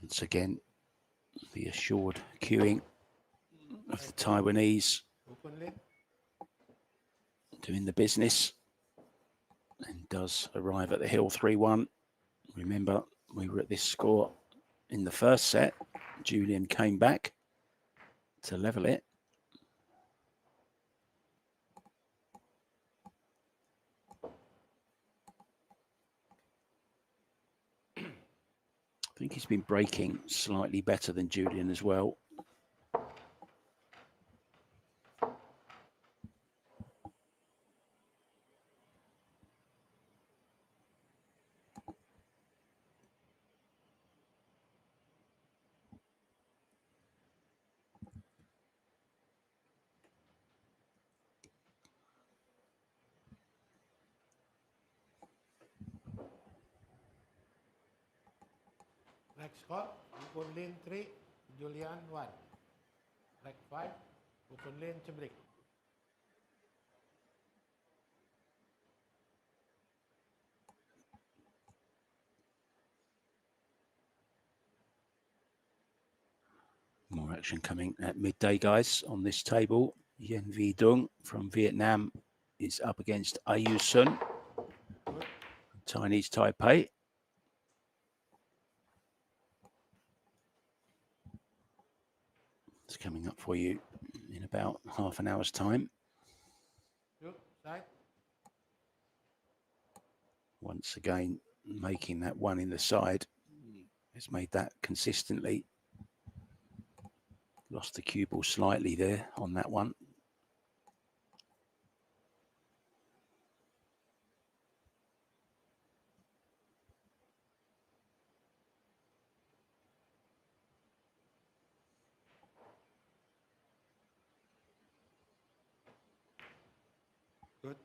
Once again, the assured cueing of the Taiwanese doing the business, and does arrive at the hill 3-1. Remember, we were at this score in the first set. Julian came back to level it. I think he's been breaking slightly better than Julian as well. Next score, Ukunlin 3, Julian 1. Black 5, Ukunlin Cebrik. action coming at midday, guys. On this table, Yen Vi Dung from Vietnam is up against Ayu Sun, Chinese Taipei. It's coming up for you in about half an hour's time. Once again, making that one in the side. Has made that consistently. Lost the cue ball slightly there on that one. Good.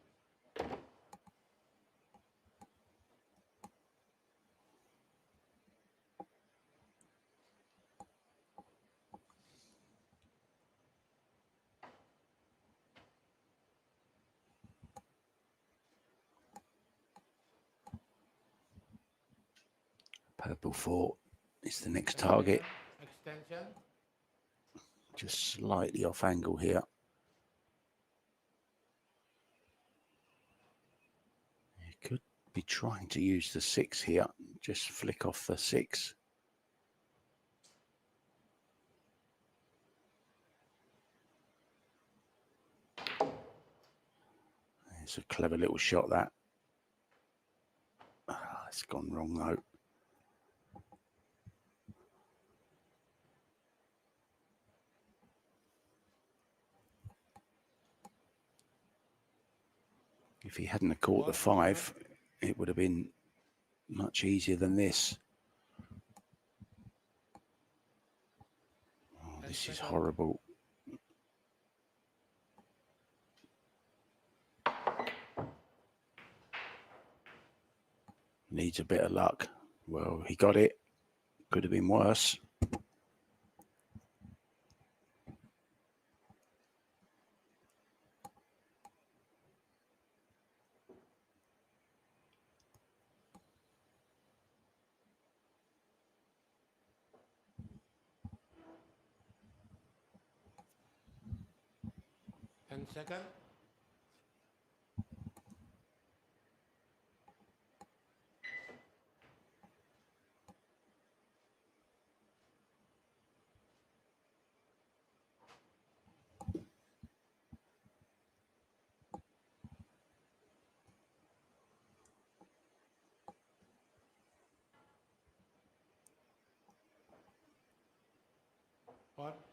Purple 4 is the next target. Extension. Just slightly off angle here. You could be trying to use the 6 here. Just flick off the 6. It's a clever little shot, that. It's gone wrong, though. If he hadn't have caught the 5, it would have been much easier than this. Oh, this is horrible. Needs a bit of luck. Well, he got it. Could have been worse. And second.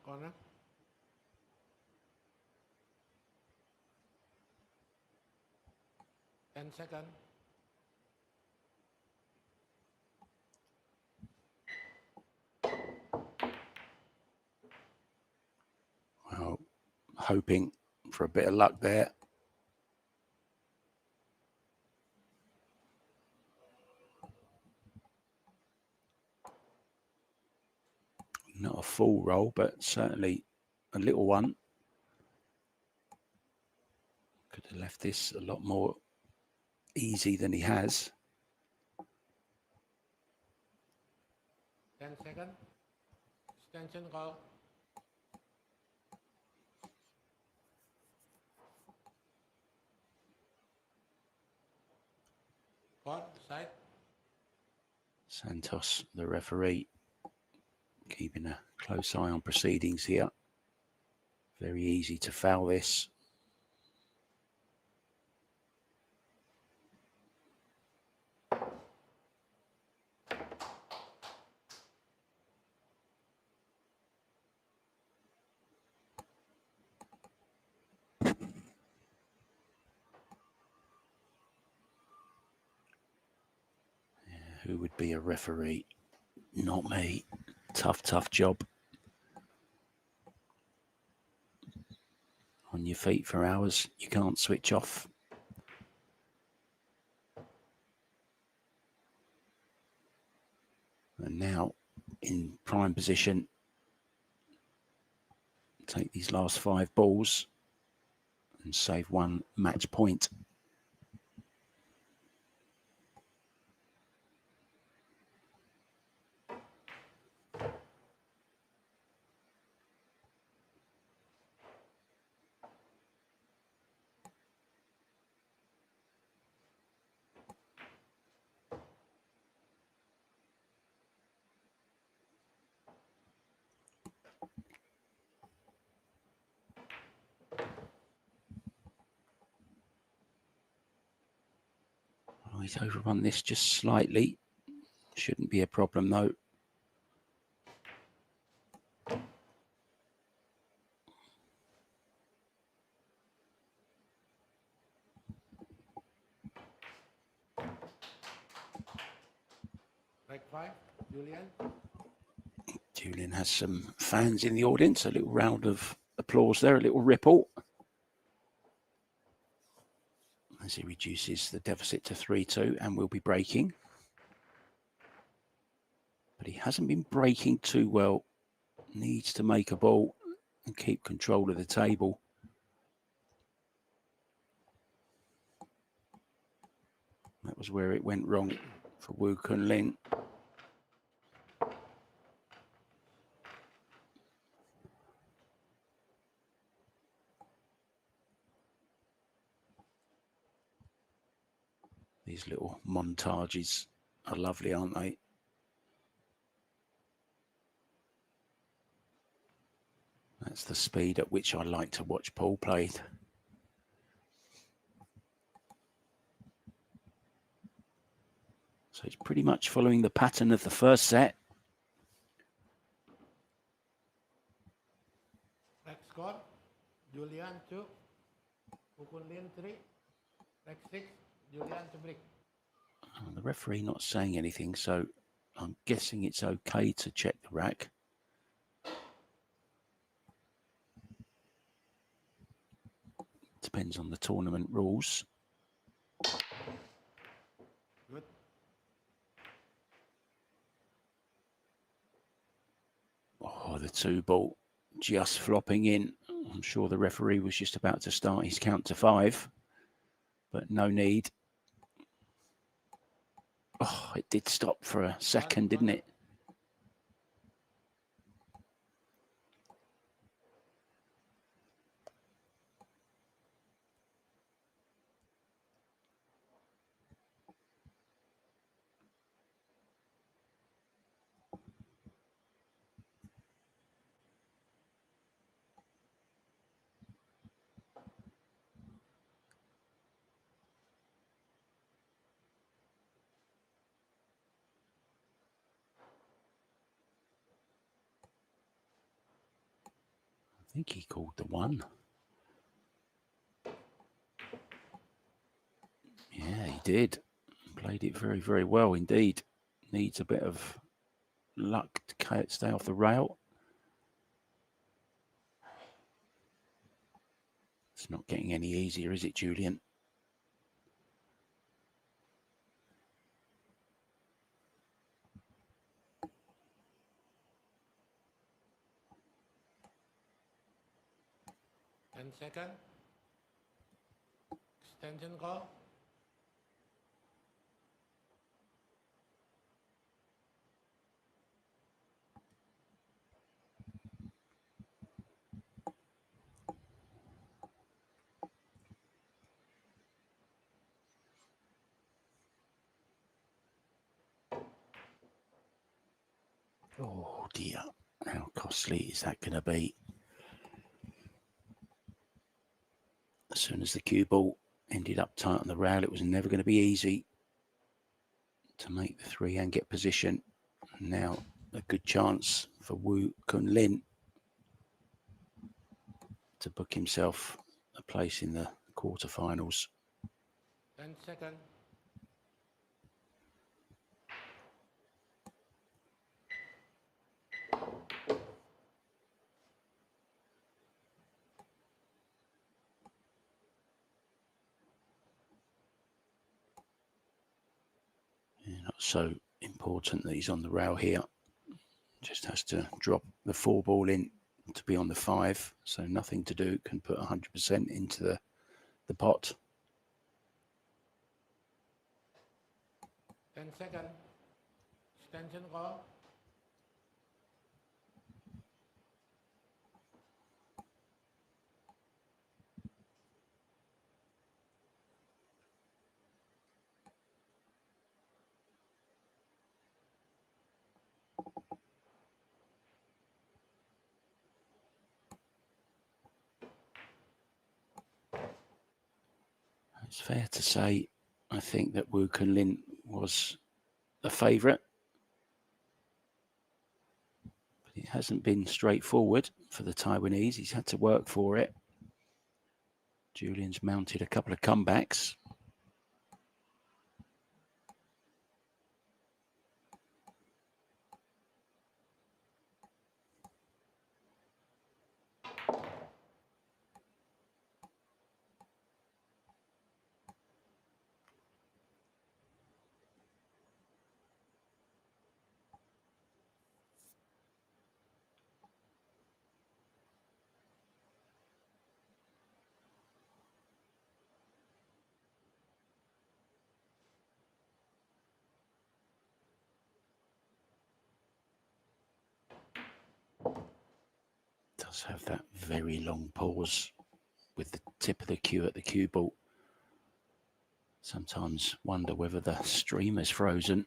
Corner. And second. Well, hoping for a bit of luck there. Not a full roll, but certainly a little one. Could have left this a lot more easy than he has. 10 seconds. Extension call. Court, side. Santos, the referee, keeping a close eye on proceedings here. Very easy to foul this. Who would be a referee? Not me. Tough job. On your feet for hours, you can't switch off. And now in prime position, take these last 5 balls and save 1 match point. he's overrun this just slightly. Shouldn't be a problem though. Break 5, Julian. Julian has some fans in the audience. A little round of applause there, a little ripple. As he reduces the deficit to 3-2 and will be breaking. But he hasn't been breaking too well. Needs to make a ball and keep control of the table. That was where it went wrong for Woo Kun Lin. These little montages are lovely, aren't they? That's the speed at which I like to watch Paul played. So it's pretty much following the pattern of the first set. Next score, Julian 2, Woo Kun Lin 3. Next 6, Julian to break. The referee not saying anything, so I'm guessing it's okay to check the rack. Depends on the tournament rules. Good. Oh, the 2-ball just flopping in. I'm sure the referee was just about to start his count to 5, but no need. Oh, it did stop for a second, didn't it? I think he called the 1. Yeah, he did. Played it very, very well indeed. Needs a bit of luck to stay off the rail. It's not getting any easier, is it, Julian? Second. Extension call. Oh dear, how costly is that going to be? As soon as the cue ball ended up tight on the rail, it was never going to be easy to make the 3 and get position. Now a good chance for Woo Kun Lin to book himself a place in the quarterfinals. 10 seconds. Not so important that he's on the rail here. Just has to drop the 4-ball in to be on the 5. So nothing to do. Can put 100% into the pot. 10 seconds. Extension call. It's fair to say I think that Wu Kunlin was the favourite. But it hasn't been straightforward for the Taiwanese. He's had to work for it. Julian's mounted a couple of comebacks. Does have that very long pause with the tip of the cue at the cue ball. Sometimes wonder whether the stream is frozen.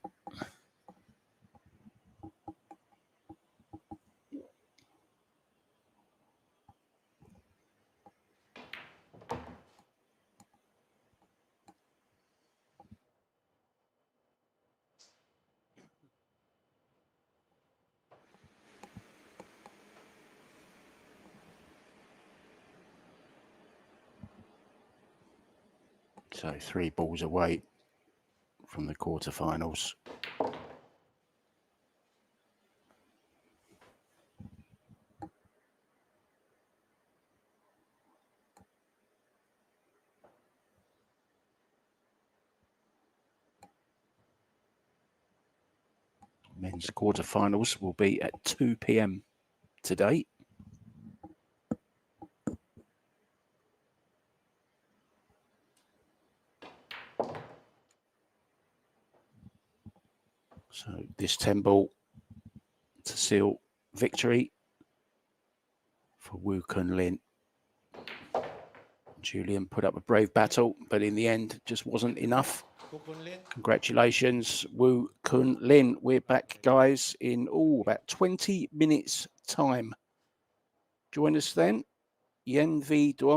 So 3 balls away from the quarterfinals. Men's quarterfinals will be at 2 p.m. today. So this 10 ball to seal victory for Wu Kunlin. Julian put up a brave battle, but in the end, just wasn't enough. Congratulations, Wu Kunlin. We're back, guys, in about 20 minutes' time. Join us then. Yen v Duong.